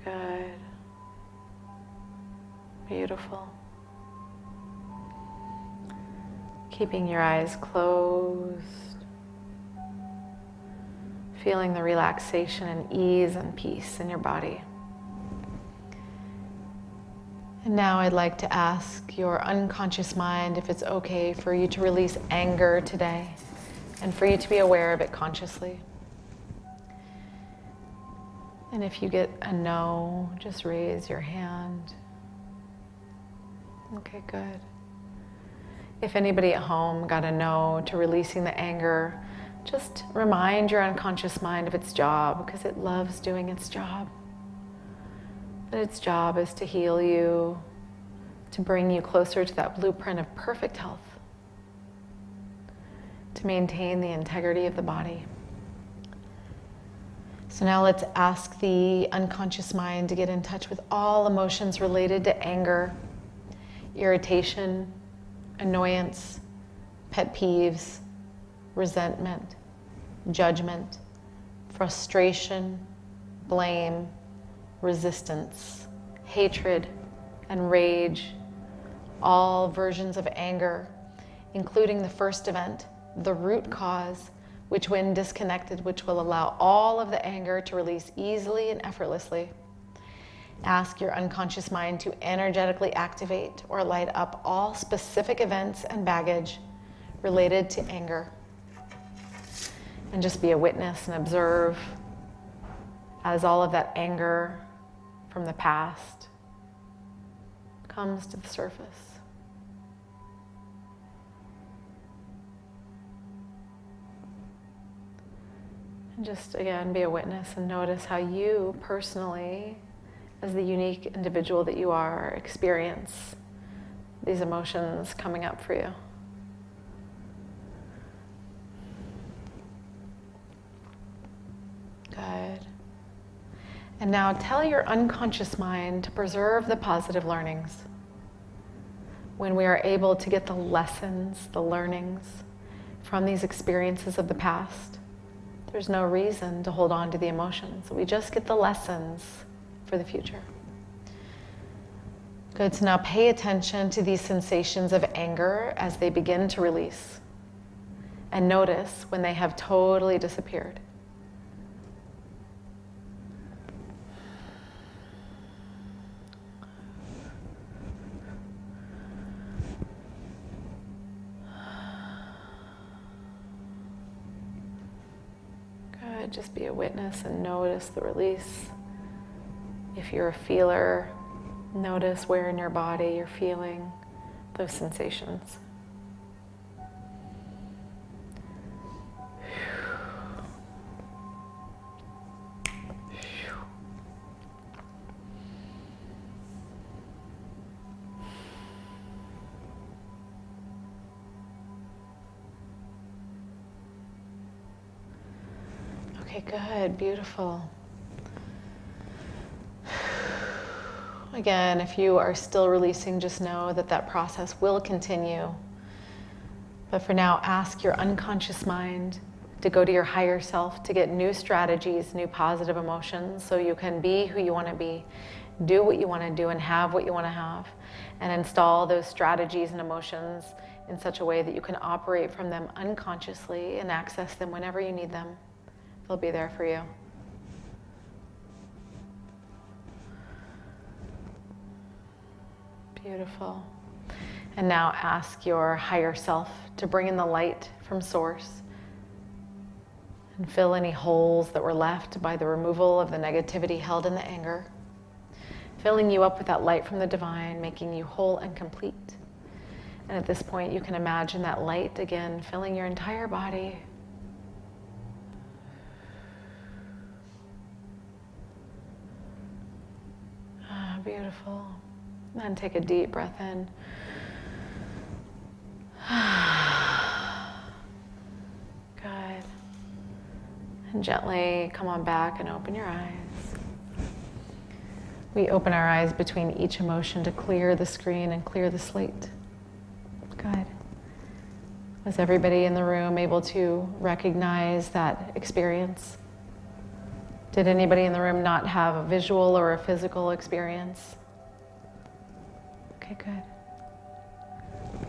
Good. Beautiful. Keeping your eyes closed. Feeling the relaxation and ease and peace in your body. And now I'd like to ask your unconscious mind if it's okay for you to release anger today and for you to be aware of it consciously. And if you get a no, just raise your hand. Okay, good. If anybody at home got a no to releasing the anger, just remind your unconscious mind of its job, because it loves doing its job. That its job is to heal you, to bring you closer to that blueprint of perfect health, to maintain the integrity of the body. So now let's ask the unconscious mind to get in touch with all emotions related to anger, irritation, annoyance, pet peeves, resentment, judgment, frustration, blame, resistance, hatred, and rage, all versions of anger, including the first event, the root cause, which when disconnected, which will allow all of the anger to release easily and effortlessly. Ask your unconscious mind to energetically activate or light up all specific events and baggage related to anger. And just be a witness and observe as all of that anger from the past comes to the surface. And just again, be a witness and notice how you personally, as the unique individual that you are, experience these emotions coming up for you. Good. And now tell your unconscious mind to preserve the positive learnings. When we are able to get the lessons, the learnings from these experiences of the past, there's no reason to hold on to the emotions. We just get the lessons for the future. Good, so now pay attention to these sensations of anger as they begin to release. And notice when they have totally disappeared. Good, just be a witness and notice the release. If you're a feeler, notice where in your body you're feeling those sensations. Okay, good, beautiful. Again, if you are still releasing, just know that that process will continue. But for now, ask your unconscious mind to go to your higher self to get new strategies, new positive emotions, so you can be who you want to be, do what you want to do, and have what you want to have, and install those strategies and emotions in such a way that you can operate from them unconsciously and access them whenever you need them. They'll be there for you. Beautiful. And now ask your higher self to bring in the light from source And fill any holes that were left by the removal of the negativity held in the anger. Filling you up with that light from the divine, making you whole and complete. And at this point, you can imagine that light again filling your entire body. Ah, beautiful. And take a deep breath in. Good. And gently come on back and open your eyes. We open our eyes between each emotion to clear the screen and clear the slate. Good. Was everybody in the room able to recognize that experience? Did anybody in the room not have a visual or a physical experience? Okay, good.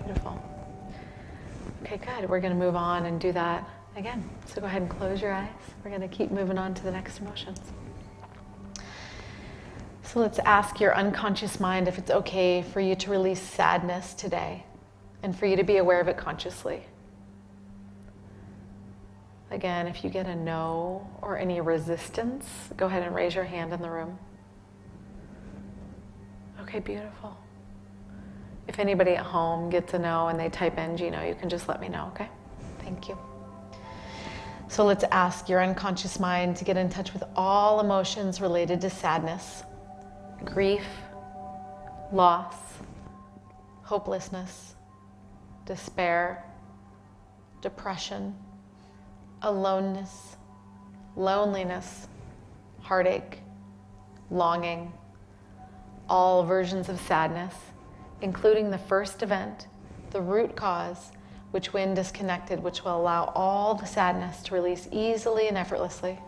Beautiful. Okay, good. We're going to move on and do that again. So go ahead and close your eyes. We're going to keep moving on to the next emotions. So let's ask your unconscious mind if it's okay for you to release sadness today and for you to be aware of it consciously. Again, if you get a no or any resistance, go ahead and raise your hand in the room. Okay, beautiful. If anybody at home gets a no and they type in Gino, you can just let me know, okay? Thank you. So let's ask your unconscious mind to get in touch with all emotions related to sadness, grief, loss, hopelessness, despair, depression, aloneness, loneliness, heartache, longing, all versions of sadness, including the first event, the root cause, which when disconnected, which will allow all the sadness to release easily and effortlessly.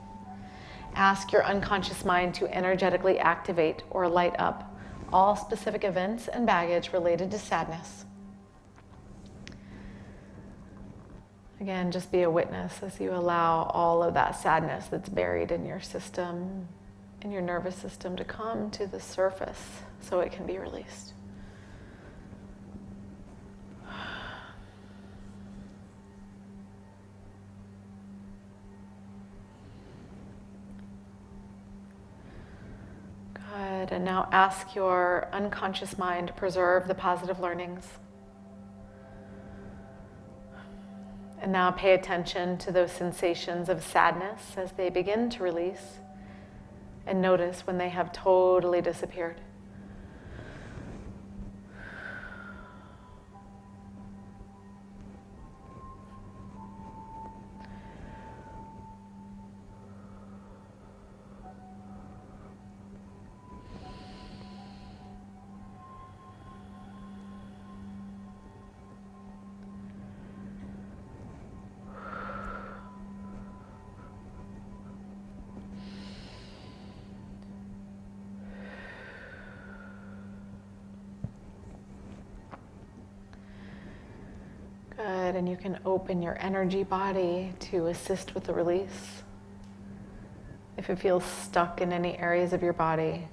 Ask your unconscious mind to energetically activate or light up all specific events and baggage related to sadness. Again, just be a witness as you allow all of that sadness that's buried in your system, in your nervous system, to come to the surface so it can be released. Good, and now ask your unconscious mind to preserve the positive learnings. And now pay attention to those sensations of sadness as they begin to release, and notice when they have totally disappeared. Good, and you can open your energy body to assist with the release. If it feels stuck in any areas of your body,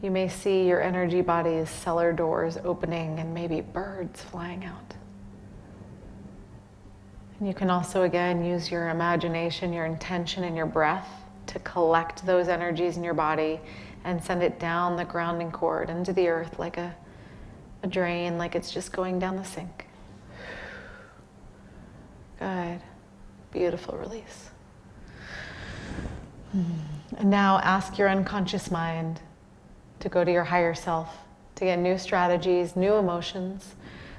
you may see your energy body's cellar doors opening and maybe birds flying out. And you can also, again, use your imagination, your intention, and your breath to collect those energies in your body and send it down the grounding cord into the earth like a drain, like it's just going down the sink. Good. Beautiful release. And now ask your unconscious mind to go to your higher self, to get new strategies, new emotions,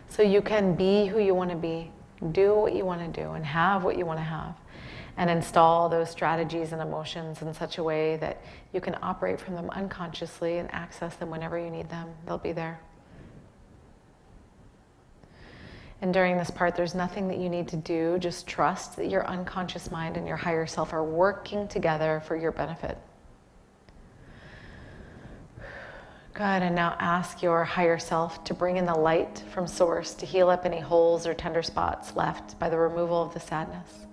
so you can be who you want to be, do what you want to do, and have what you want to have, and install those strategies and emotions in such a way that you can operate from them unconsciously and access them whenever you need them. They'll be there. And during this part, there's nothing that you need to do. Just trust that your unconscious mind and your higher self are working together for your benefit. Good, and now ask your higher self to bring in the light from source to heal up any holes or tender spots left by the removal of the sadness.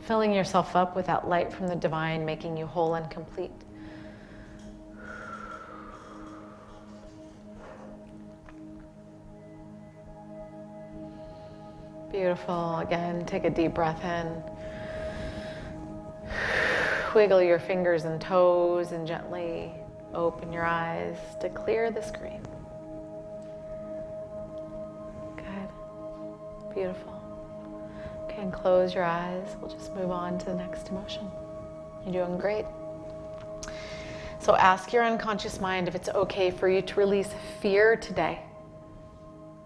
Filling yourself up with that light from the divine, making you whole and complete. Beautiful. Again, take a deep breath in. wiggle your fingers and toes and gently open your eyes to clear the screen. Good. Beautiful. Okay, and close your eyes. We'll just move on to the next emotion. You're doing great. So ask your unconscious mind if it's okay for you to release fear today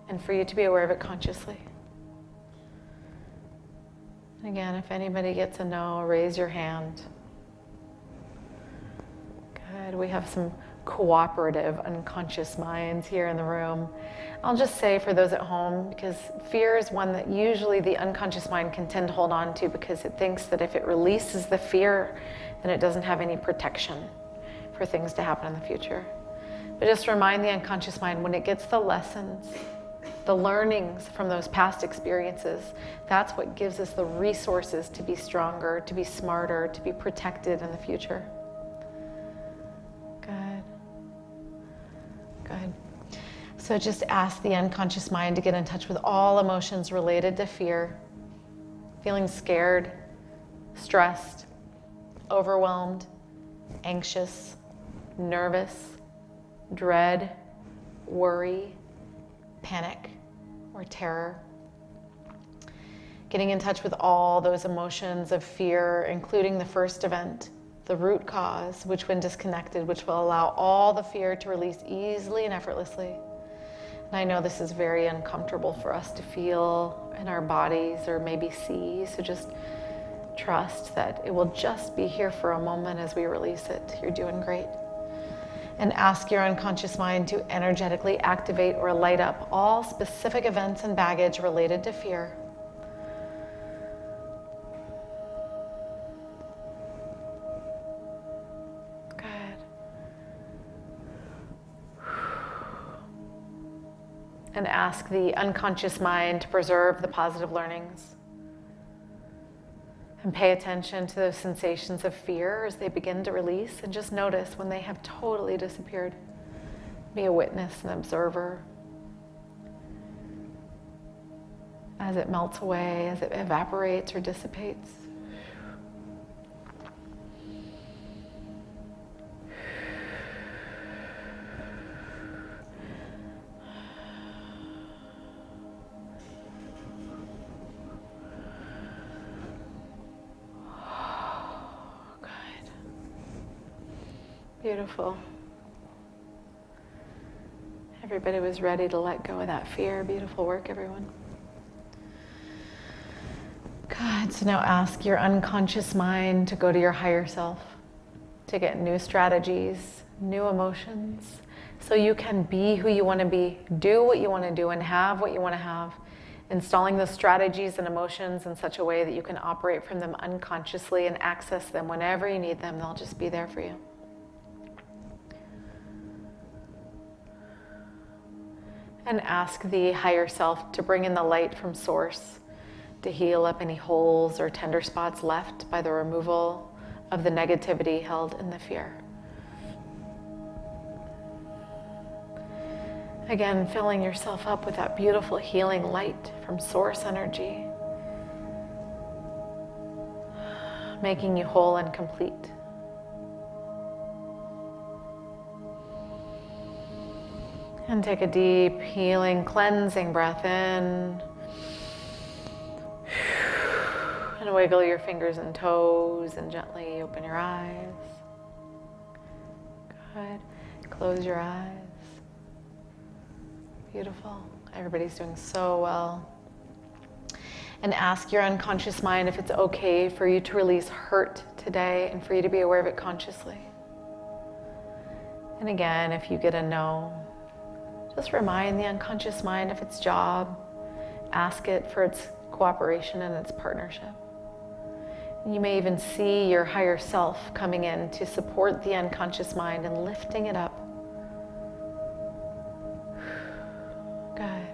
and for you to be aware of it consciously. Again, if anybody gets a no, raise your hand. Good. We have some cooperative unconscious minds here in the room. I'll just say for those at home, because fear is one that usually the unconscious mind can tend to hold on to because it thinks that if it releases the fear, then it doesn't have any protection for things to happen in the future. But just remind the unconscious mind when it gets the lessons, the learnings from those past experiences, that's what gives us the resources to be stronger, to be smarter, to be protected in the future. Good. Good. So just ask the unconscious mind to get in touch with all emotions related to fear, feeling scared, stressed, overwhelmed, anxious, nervous, dread, worry, panic, or terror. Getting in touch with all those emotions of fear, including the first event, the root cause, which when disconnected, which will allow all the fear to release easily and effortlessly. And I know this is very uncomfortable for us to feel in our bodies or maybe see, so just trust that it will just be here for a moment as we release it. You're doing great. And ask your unconscious mind to energetically activate or light up all specific events and baggage related to fear. Good. And ask the unconscious mind to preserve the positive learnings. And pay attention to those sensations of fear as they begin to release, and just notice when they have totally disappeared. Be a witness and observer as it melts away, as it evaporates or dissipates. Beautiful. Everybody was ready to let go of that fear. Beautiful work, everyone. Good. So now ask your unconscious mind to go to your higher self, to get new strategies, new emotions, so you can be who you want to be, do what you want to do, and have what you want to have. Installing those strategies and emotions in such a way that you can operate from them unconsciously and access them whenever you need them. They'll just be there for you. And ask the higher self to bring in the light from source to heal up any holes or tender spots left by the removal of the negativity held in the fear. Again, filling yourself up with that beautiful healing light from source energy, making you whole and complete. And take a deep, healing, cleansing breath in. And wiggle your fingers and toes and gently open your eyes. Good. Close your eyes. Beautiful. Everybody's doing so well. And ask your unconscious mind if it's okay for you to release hurt today and for you to be aware of it consciously. And again, if you get a no, just remind the unconscious mind of its job. Ask it for its cooperation and its partnership. And you may even see your higher self coming in to support the unconscious mind and lifting it up. Good.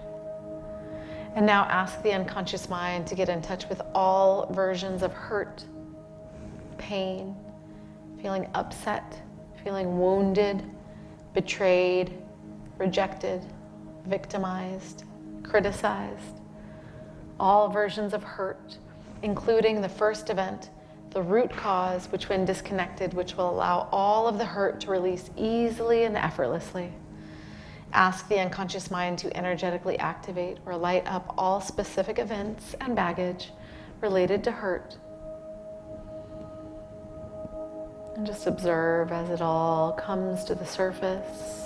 And now ask the unconscious mind to get in touch with all versions of hurt, pain, feeling upset, feeling wounded, betrayed, rejected, victimized, criticized. All versions of hurt, including the first event, the root cause, which when disconnected, which will allow all of the hurt to release easily and effortlessly. Ask the unconscious mind to energetically activate or light up all specific events and baggage related to hurt. And just observe as it all comes to the surface.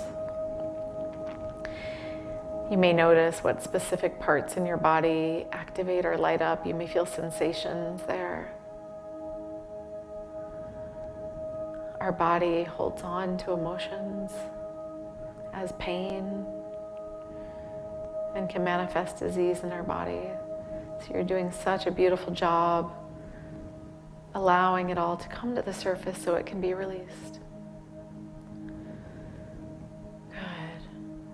You may notice what specific parts in your body activate or light up. You may feel sensations there. Our body holds on to emotions as pain and can manifest disease in our body. So you're doing such a beautiful job allowing it all to come to the surface so it can be released. Good.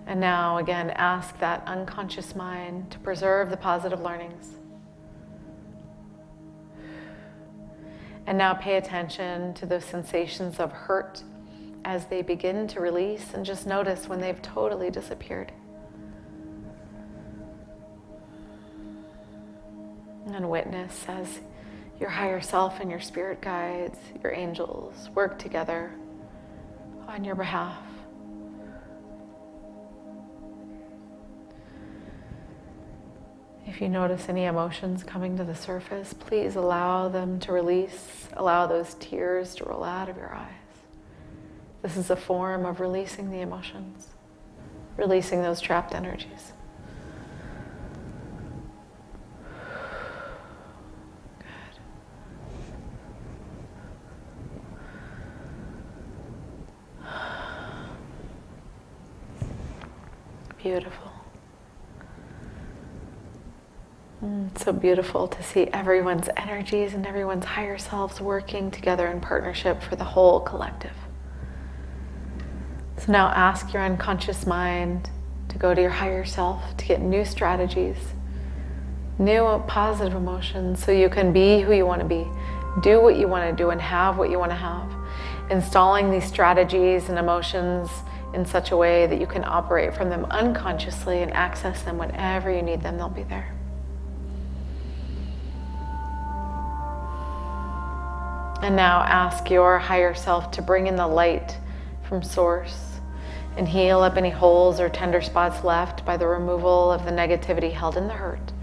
And now again, ask that unconscious mind to preserve the positive learnings. And now pay attention to those sensations of hurt as they begin to release, and just notice when they've totally disappeared. And witness as your higher self and your spirit guides, your angels, work together on your behalf. If you notice any emotions coming to the surface, please allow them to release. Allow those tears to roll out of your eyes. This is a form of releasing the emotions, releasing those trapped energies. Good. Beautiful. It's so beautiful to see everyone's energies and everyone's higher selves working together in partnership for the whole collective. So now ask your unconscious mind to go to your higher self to get new strategies, new positive emotions, so you can be who you want to be, do what you want to do, and have what you want to have. Installing these strategies and emotions in such a way that you can operate from them unconsciously and access them whenever you need them, they'll be there. And now ask your higher self to bring in the light from source and heal up any holes or tender spots left by the removal of the negativity held in the hurt.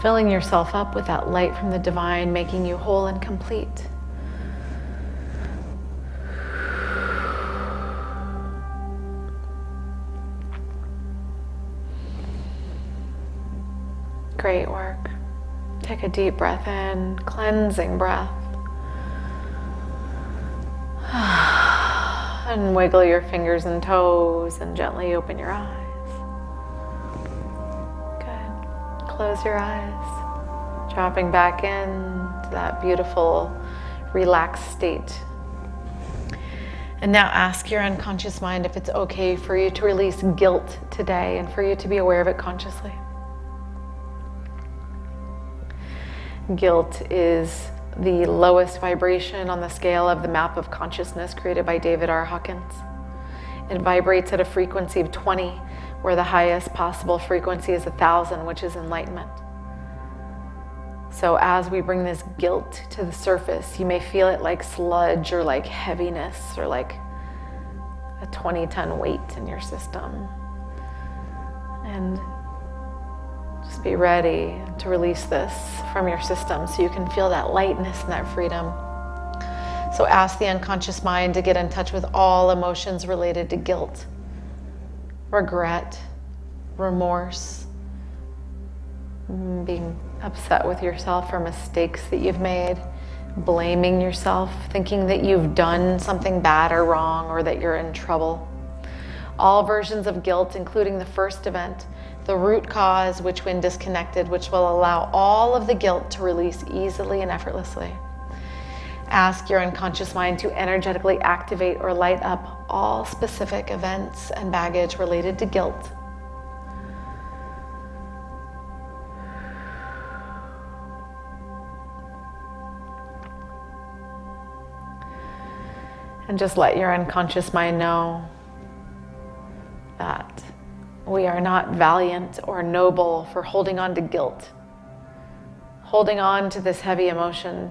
Filling yourself up with that light from the divine, making you whole and complete. Great work. Take a deep breath in, cleansing breath. And wiggle your fingers and toes and gently open your eyes. Good. Close your eyes. Dropping back into that beautiful, relaxed state. And now ask your unconscious mind if it's okay for you to release guilt today and for you to be aware of it consciously. Guilt is the lowest vibration on the scale of the map of consciousness created by David R. Hawkins. It vibrates at a frequency of 20, where the highest possible frequency is 1,000, which is enlightenment. So as we bring this guilt to the surface, you may feel it like sludge or like heaviness or like a 20-ton weight in your system. And just be ready to release this from your system so you can feel that lightness and that freedom. So ask the unconscious mind to get in touch with all emotions related to guilt, regret, remorse, being upset with yourself for mistakes that you've made, blaming yourself, thinking that you've done something bad or wrong or that you're in trouble. All versions of guilt, including the first event, the root cause, which when disconnected, which will allow all of the guilt to release easily and effortlessly. Ask your unconscious mind to energetically activate or light up all specific events and baggage related to guilt. And just let your unconscious mind know that we are not valiant or noble for holding on to guilt, Holding on to this heavy emotion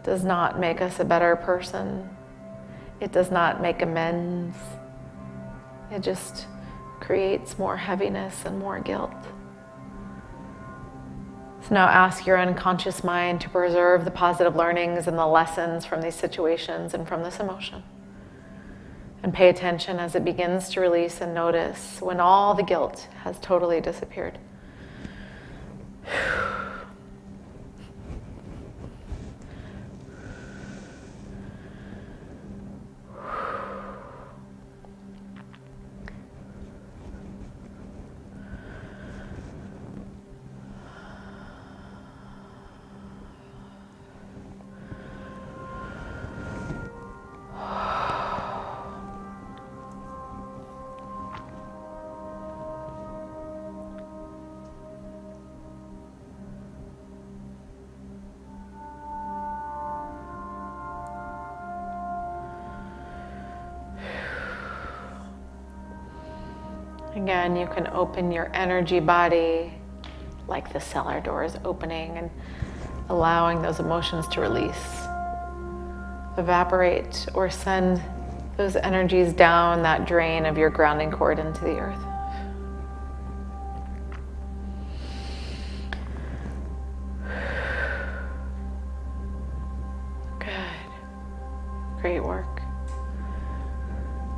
does not make us a better person. It does not make amends. It just creates more heaviness and more guilt. So now ask your unconscious mind to preserve the positive learnings and the lessons from these situations and from this emotion. And pay attention as it begins to release, and notice when all the guilt has totally disappeared. Again, you can open your energy body like the cellar door is opening and allowing those emotions to release, evaporate, or send those energies down that drain of your grounding cord into the earth. Good. Great work.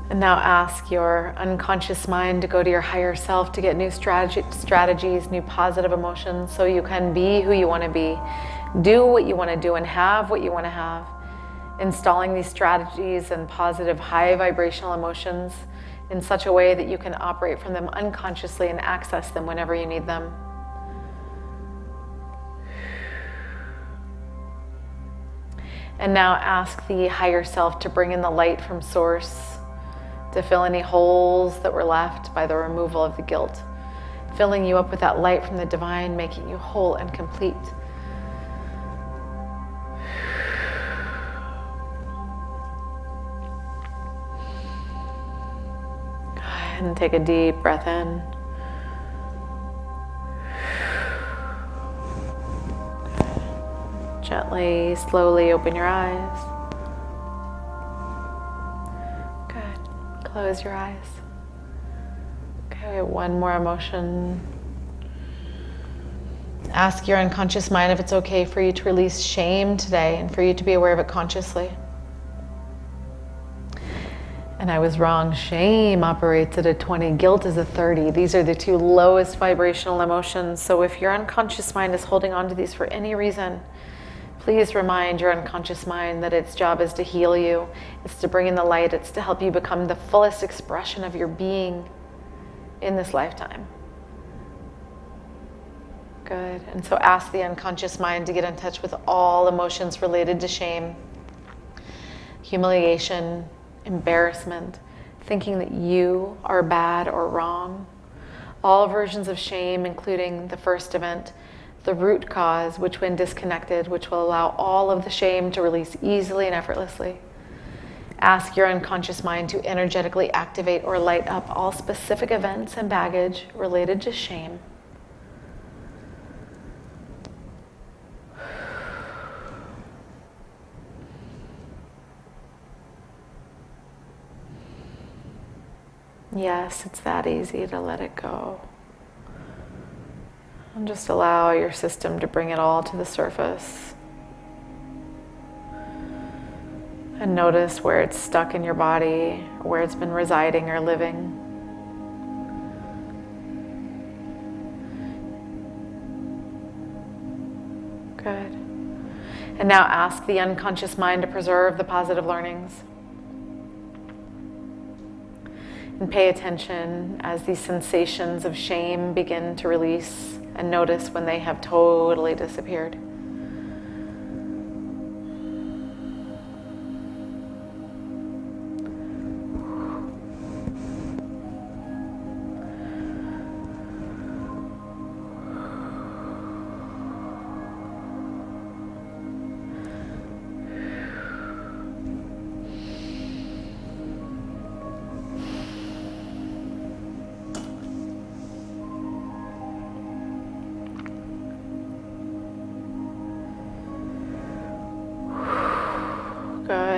And now ask your unconscious mind to go to your higher self to get new strategies, new positive emotions, so you can be who you want to be, do what you want to do, and have what you want to have. Installing these strategies and positive high vibrational emotions in such a way that you can operate from them unconsciously and access them whenever you need them. And now ask the higher self to bring in the light from source, to fill any holes that were left by the removal of the guilt, filling you up with that light from the divine, making you whole and complete. Go ahead and take a deep breath in. Gently, slowly open your eyes. Close your eyes. Okay, one more emotion. Ask your unconscious mind if it's okay for you to release shame today and for you to be aware of it consciously. And I was wrong. Shame operates at a 20, guilt is a 30. These are the two lowest vibrational emotions. So if your unconscious mind is holding on to these for any reason, please remind your unconscious mind that its job is to heal you. It's to bring in the light. It's to help you become the fullest expression of your being in this lifetime. Good. And so ask the unconscious mind to get in touch with all emotions related to shame, humiliation, embarrassment, thinking that you are bad or wrong. All versions of shame, including the first event, the root cause, which when disconnected, which will allow all of the shame to release easily and effortlessly. Ask your unconscious mind to energetically activate or light up all specific events and baggage related to shame. Yes, it's that easy to let it go. And just allow your system to bring it all to the surface. And notice where it's stuck in your body, where it's been residing or living. Good. And now ask the unconscious mind to preserve the positive learnings. And pay attention as these sensations of shame begin to release, and notice when they have totally disappeared.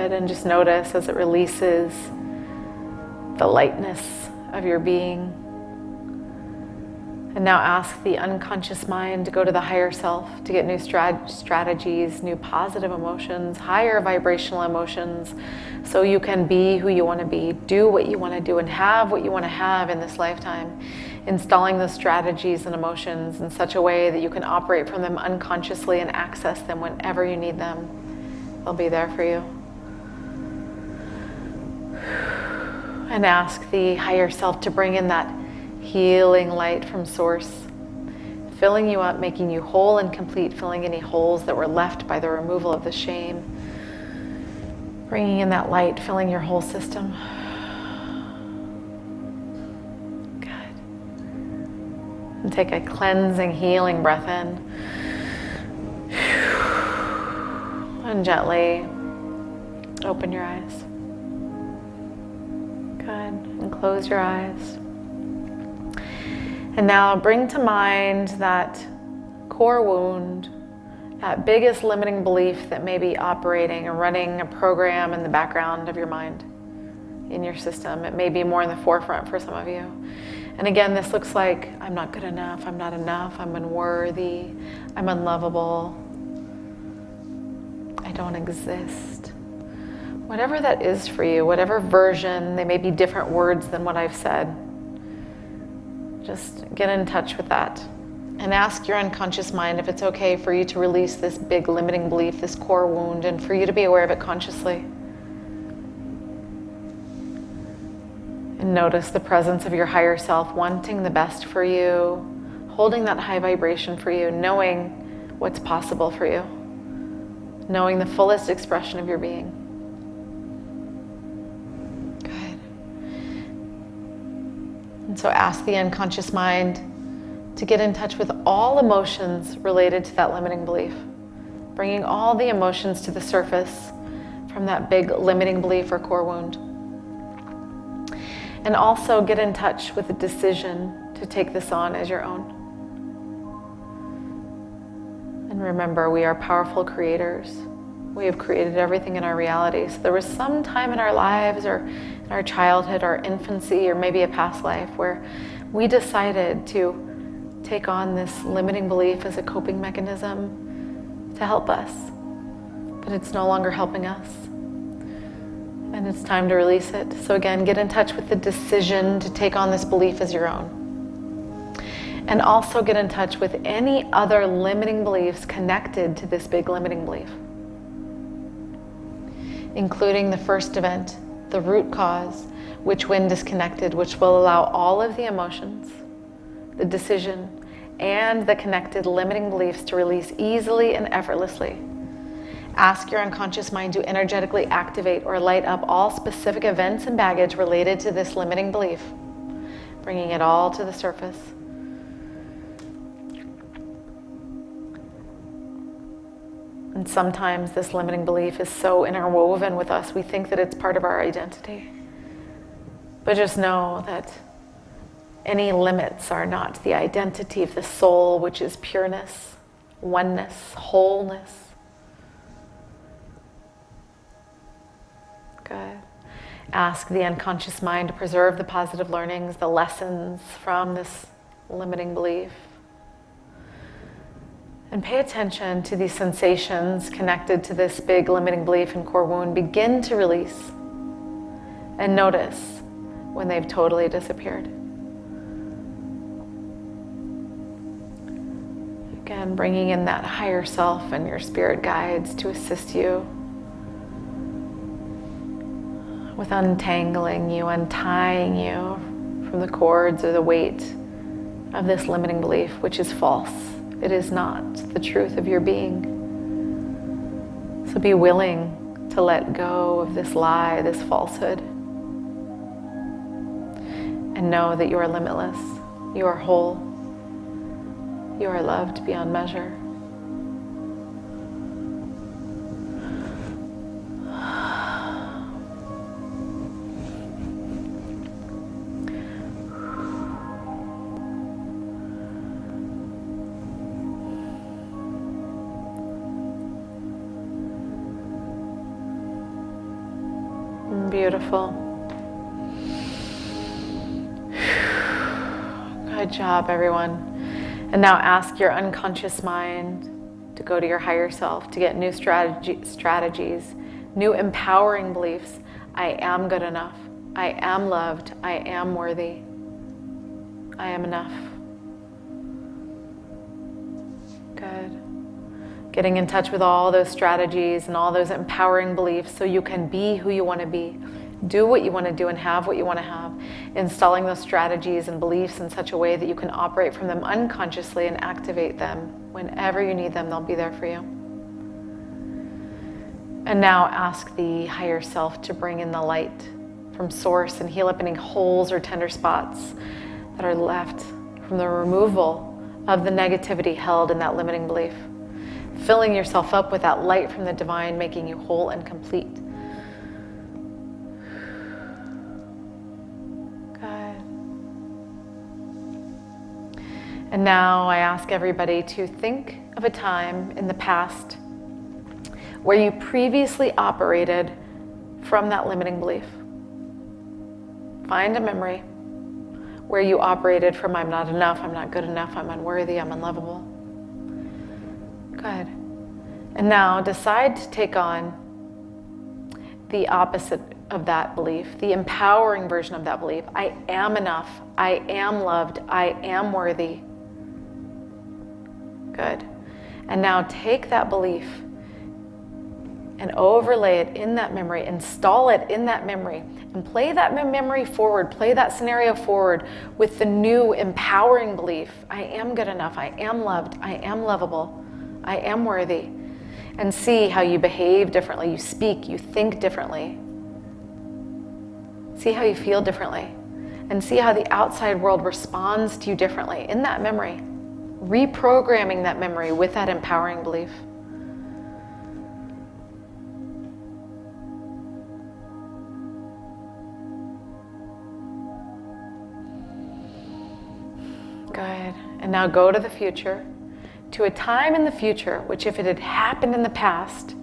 Good. And just notice as it releases the lightness of your being. And now ask the unconscious mind to go to the higher self to get new strategies, new positive emotions, higher vibrational emotions, so you can be who you want to be, do what you want to do, and have what you want to have in this lifetime. Installing those strategies and emotions in such a way that you can operate from them unconsciously and access them whenever you need them. They'll be there for you. And ask the higher self to bring in that healing light from source, filling you up, making you whole and complete, filling any holes that were left by the removal of the shame. Bringing in that light, filling your whole system. Good. And take a cleansing, healing breath in. And gently open your eyes. Good. And close your eyes. And now bring to mind that core wound, that biggest limiting belief that may be operating and running a program in the background of your mind, in your system. It may be more in the forefront for some of you. And again, this looks like, I'm not good enough, I'm not enough, I'm unworthy, I'm unlovable, I don't exist. Whatever that is for you, whatever version, they may be different words than what I've said. Just get in touch with that and ask your unconscious mind if it's okay for you to release this big limiting belief, this core wound, and for you to be aware of it consciously. And notice the presence of your higher self wanting the best for you, holding that high vibration for you, knowing what's possible for you, knowing the fullest expression of your being. And so ask the unconscious mind to get in touch with all emotions related to that limiting belief, bringing all the emotions to the surface from that big limiting belief or core wound. And also get in touch with the decision to take this on as your own. And remember, we are powerful creators. We have created everything in our reality. So there was some time in our lives or in our childhood or infancy or maybe a past life where we decided to take on this limiting belief as a coping mechanism to help us. But it's no longer helping us. And it's time to release it. So again, get in touch with the decision to take on this belief as your own. And also get in touch with any other limiting beliefs connected to this big limiting belief, including the first event, the root cause, which when disconnected, which will allow all of the emotions, the decision, and the connected limiting beliefs to release easily and effortlessly. Ask your unconscious mind to energetically activate or light up all specific events and baggage related to this limiting belief, bringing it all to the surface. And sometimes this limiting belief is so interwoven with us, we think that it's part of our identity. But just know that any limits are not the identity of the soul, which is pureness, oneness, wholeness. Good. Ask the unconscious mind to preserve the positive learnings, the lessons from this limiting belief. And pay attention to these sensations connected to this big limiting belief and core wound. Begin to release and notice when they've totally disappeared. Again, bringing in that higher self and your spirit guides to assist you with untangling you, untying you from the cords or the weight of this limiting belief, which is false. It is not the truth of your being. So be willing to let go of this lie, this falsehood. And know that you are limitless, you are whole, you are loved beyond measure. Beautiful. Good job, everyone. And now ask your unconscious mind to go to your higher self, to get new strategies, new empowering beliefs. I am good enough. I am loved. I am worthy. I am enough. Good. Getting in touch with all those strategies and all those empowering beliefs so you can be who you want to be, do what you want to do and have what you want to have, installing those strategies and beliefs in such a way that you can operate from them unconsciously and activate them. Whenever you need them, they'll be there for you. And now ask the higher self to bring in the light from source and heal up any holes or tender spots that are left from the removal of the negativity held in that limiting belief. Filling yourself up with that light from the divine, making you whole and complete. Good. And now I ask everybody to think of a time in the past where you previously operated from that limiting belief. Find a memory where you operated from I'm not enough, I'm not good enough, I'm unworthy, I'm unlovable. Good. And now decide to take on the opposite of that belief, the empowering version of that belief. I am enough, I am loved, I am worthy. Good. And now take that belief and overlay it in that memory, install it in that memory, and play that memory forward, play that scenario forward with the new empowering belief. I am good enough, I am loved, I am lovable, I am worthy. And see how you behave differently, you speak, you think differently. See how you feel differently. And see how the outside world responds to you differently in that memory. Reprogramming that memory with that empowering belief. Good. And now go to the future, to a time in the future, which if it had happened in the past,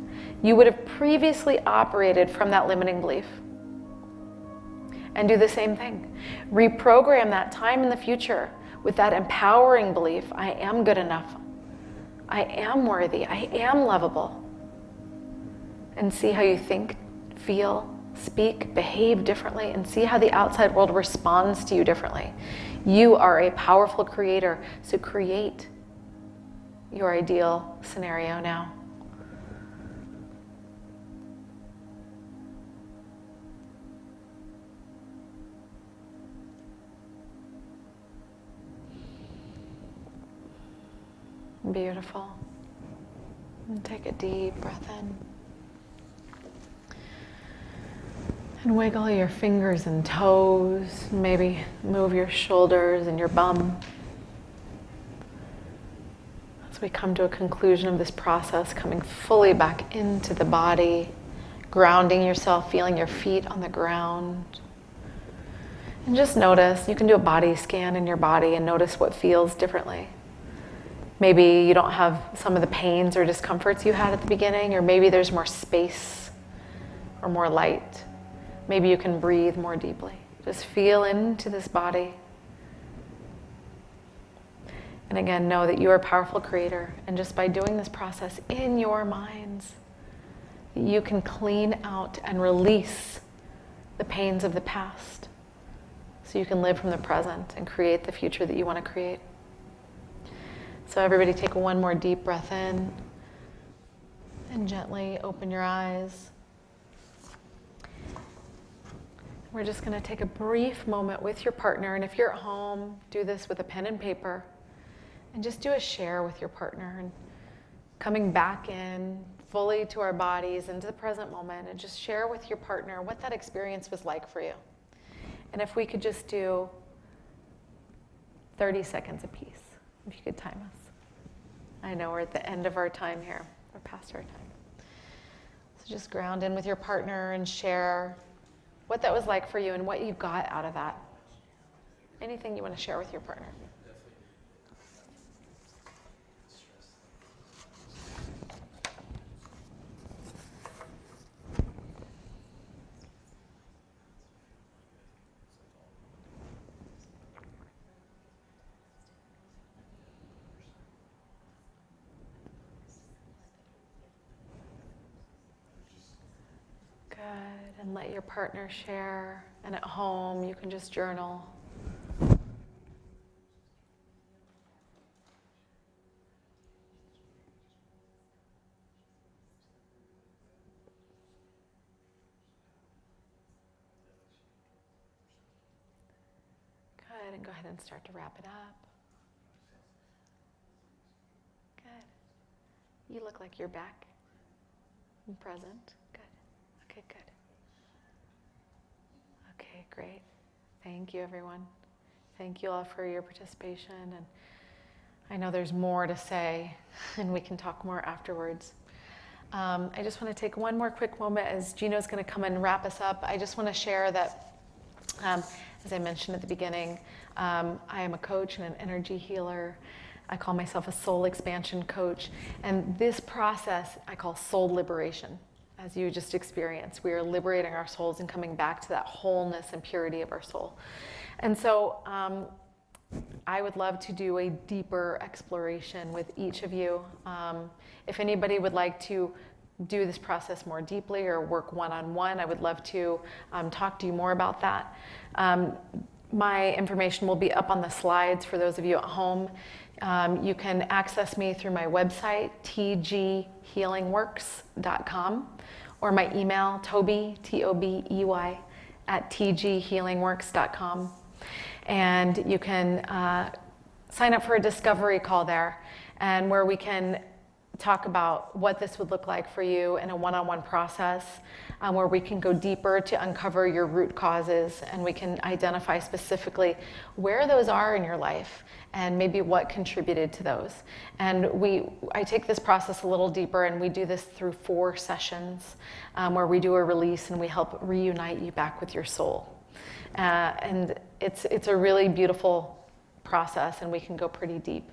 you would have previously operated from that limiting belief. And do the same thing. Reprogram that time in the future with that empowering belief. I am good enough. I am worthy. I am lovable. And see how you think, feel, speak, behave differently, and see how the outside world responds to you differently. You are a powerful creator, so create your ideal scenario now. Beautiful. And take a deep breath in. And wiggle your fingers and toes. Maybe move your shoulders and your bum. As we come to a conclusion of this process, coming fully back into the body, grounding yourself, feeling your feet on the ground. And just notice, you can do a body scan in your body and notice what feels differently. Maybe you don't have some of the pains or discomforts you had at the beginning, or maybe there's more space or more light. Maybe you can breathe more deeply. Just feel into this body. And again, know that you are a powerful creator. And just by doing this process in your minds, you can clean out and release the pains of the past. So you can live from the present and create the future that you want to create. So everybody take one more deep breath in. And gently open your eyes. We're just going to take a brief moment with your partner. And if you're at home, do this with a pen and paper. And just do a share with your partner. And coming back in fully to our bodies, into the present moment. And just share with your partner what that experience was like for you. And if we could just do 30 seconds apiece, if you could time us. I know we're at the end of our time here. We're past our time. So just ground in with your partner and share what that was like for you and what you got out of that. Anything you want to share with your partner. let your partner share. And at home, you can just journal. Good, and go ahead and start to wrap it up. Good. You look like you're back and present. Good. Okay, good. Okay, great. Thank you, everyone. Thank you all for your participation. And I know there's more to say, and we can talk more afterwards. I just want to take one more quick moment as Gino's going to come and wrap us up. I just want to share that, as I mentioned at the beginning, I am a coach and an energy healer. I call myself a soul expansion coach. And this process I call soul liberation. As you just experienced, we are liberating our souls and coming back to that wholeness and purity of our soul. And so I would love to do a deeper exploration with each of you. If anybody would like to do this process more deeply or work one-on-one, I would love to talk to you more about that. My information will be up on the slides for those of you at home. You can access me through my website, tghealingworks.com, or my email, Tobey, Tobey, at tghealingworks.com. And you can sign up for a discovery call there, and where we can talk about what this would look like for you in a one-on-one process, where we can go deeper to uncover your root causes, and we can identify specifically where those are in your life and maybe what contributed to those. And I take this process a little deeper, and we do this through 4 sessions where we do a release and we help reunite you back with your soul. And it's a really beautiful process, and we can go pretty deep.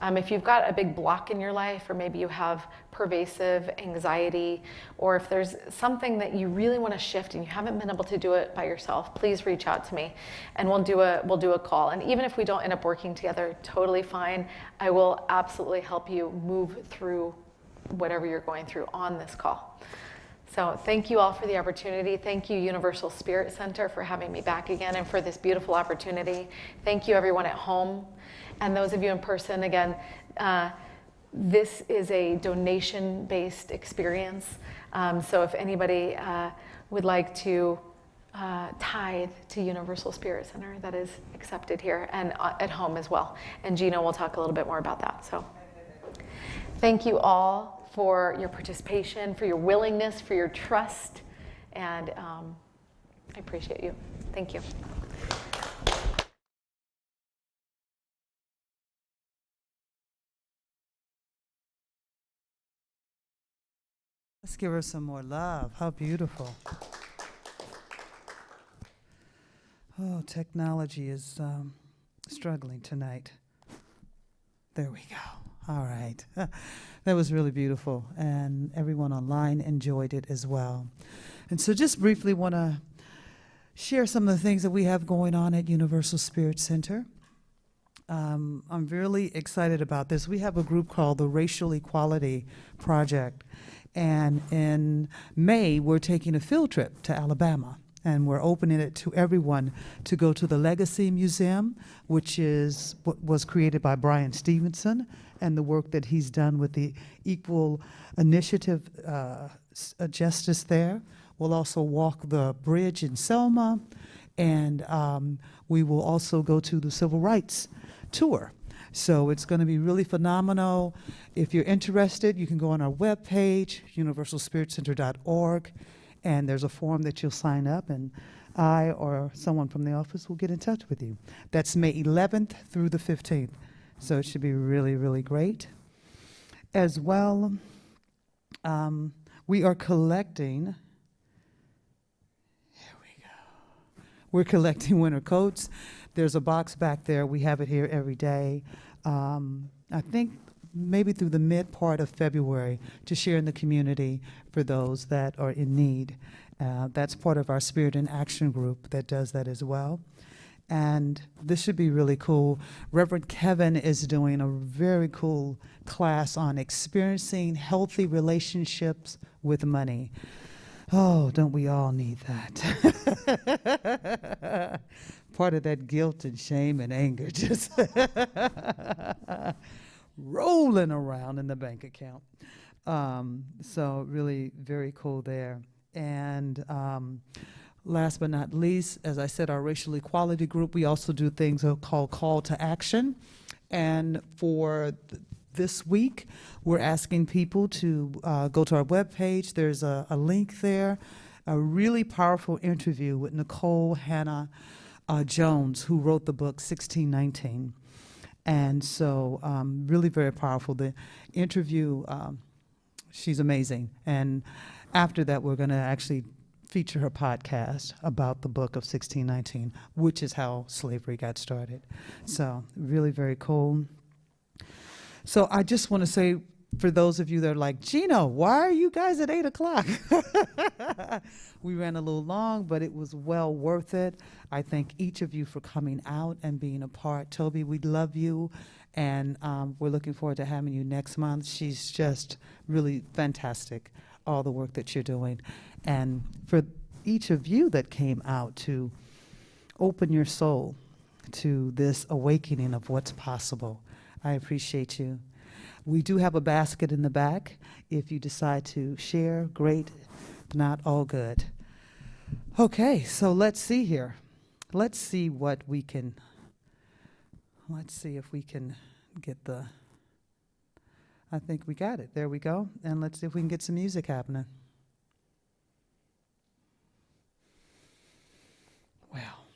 If you've got a big block in your life, or maybe you have pervasive anxiety, or if there's something that you really want to shift and you haven't been able to do it by yourself, please reach out to me, and we'll do a call. And even if we don't end up working together, totally fine. I will absolutely help you move through whatever you're going through on this call. So thank you all for the opportunity. Thank you, Universal Spirit Center, for having me back again and for this beautiful opportunity. Thank you, everyone at home. And those of you in person, again, this is a donation-based experience. So if anybody would like to tithe to Universal Spirit Center, that is accepted here, and at home as well. And Gino will talk a little bit more about that. So thank you all for your participation, for your willingness, for your trust, and I appreciate you. Thank you. Let's give her some more love. How beautiful. Oh, technology is struggling tonight. There we go. All right. That was really beautiful, and everyone online enjoyed it as well. And so just briefly want to share some of the things that we have going on at Universal Spirit Center. I'm really excited about this. We have a group called the Racial Equality Project. And in May, we're taking a field trip to Alabama, and we're opening it to everyone to go to the Legacy Museum, which is what was created by Brian Stevenson, and the work that he's done with the Equal Initiative Justice there. We'll also walk the bridge in Selma, and we will also go to the Civil Rights Tour. So it's going to be really phenomenal. If you're interested, you can go on our webpage, universalspiritcenter.org, and there's a form that you'll sign up, and I or someone from the office will get in touch with you. That's May 11th through the 15th, so it should be really, really great. As well, we are collecting, here we go. We're collecting winter coats. There's a box back there. We have it here every day. I think maybe through the mid part of February to share in the community for those that are in need. That's part of our Spirit in Action group that does that as well. And this should be really cool. Reverend Kevin is doing a very cool class on experiencing healthy relationships with money. Oh, don't we all need that? Part of that guilt and shame and anger just rolling around in the bank account. So really very cool there. And last but not least, as I said, our racial equality group, we also do things called call to action. And for this week, we're asking people to go to our webpage. There's a link there, a really powerful interview with Nicole Hannah Jones, who wrote the book 1619. And so really very powerful. The interview, she's amazing. And after that, we're going to actually feature her podcast about the book of 1619, which is how slavery got started. So really very cool. So I just want to say, for those of you that are like, Gino, why are you guys at 8 o'clock? We ran a little long, but it was well worth it. I thank each of you for coming out and being a part. Tobey, we love you, and we're looking forward to having you next month. She's just really fantastic, all the work that you're doing. And for each of you that came out to open your soul to this awakening of what's possible, I appreciate you. We do have a basket in the back. If you decide to share, great. If not, all good. Okay, so let's see here. Let's see if we can get the, I think we got it. There we go. And let's see if we can get some music happening. Well,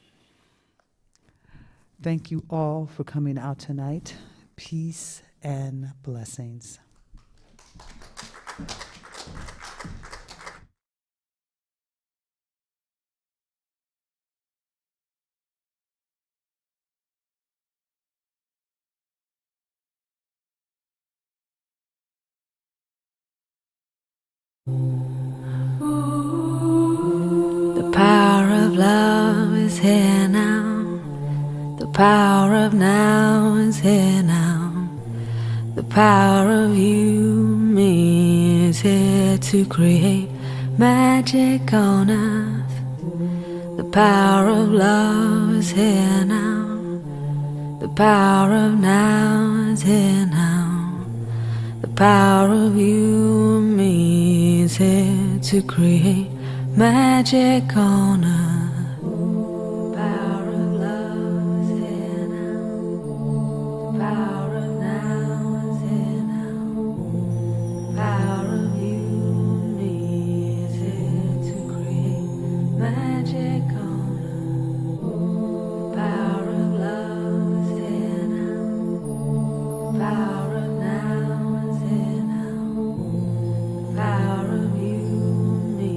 thank you all for coming out tonight. Peace and blessings. The power of love is here now. The power of now is here now. The power of you, me, is here to create magic on earth. The power of love is here now. The power of now is here now. The power of you and me is here to create magic on earth. The power of love is here now. The power of now is here now. The power of you and me is here to create magic on earth. The power of love is here now. The power of now is here now. The power of you and me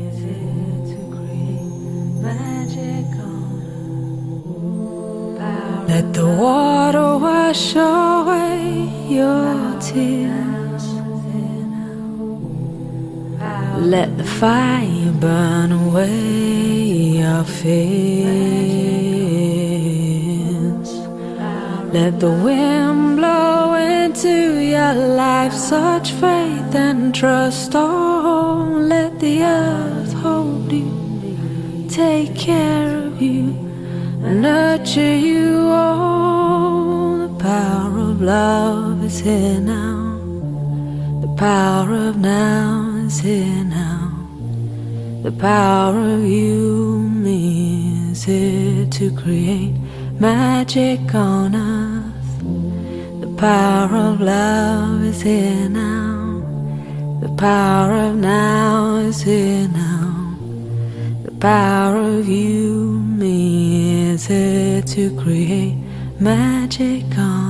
is here to create magic on earth. Let the water wash away your tears. Let the fire burn away your fears. Let the wind blow into your life such faith and trust. Oh, let the earth hold you, take care of you, and nurture you. Oh, the power of love is here now. The power of now is here now. The power of you, me, is here to create magic on earth. The power of love is here now. The power of now is here now. The power of you, me, is here to create magic on earth.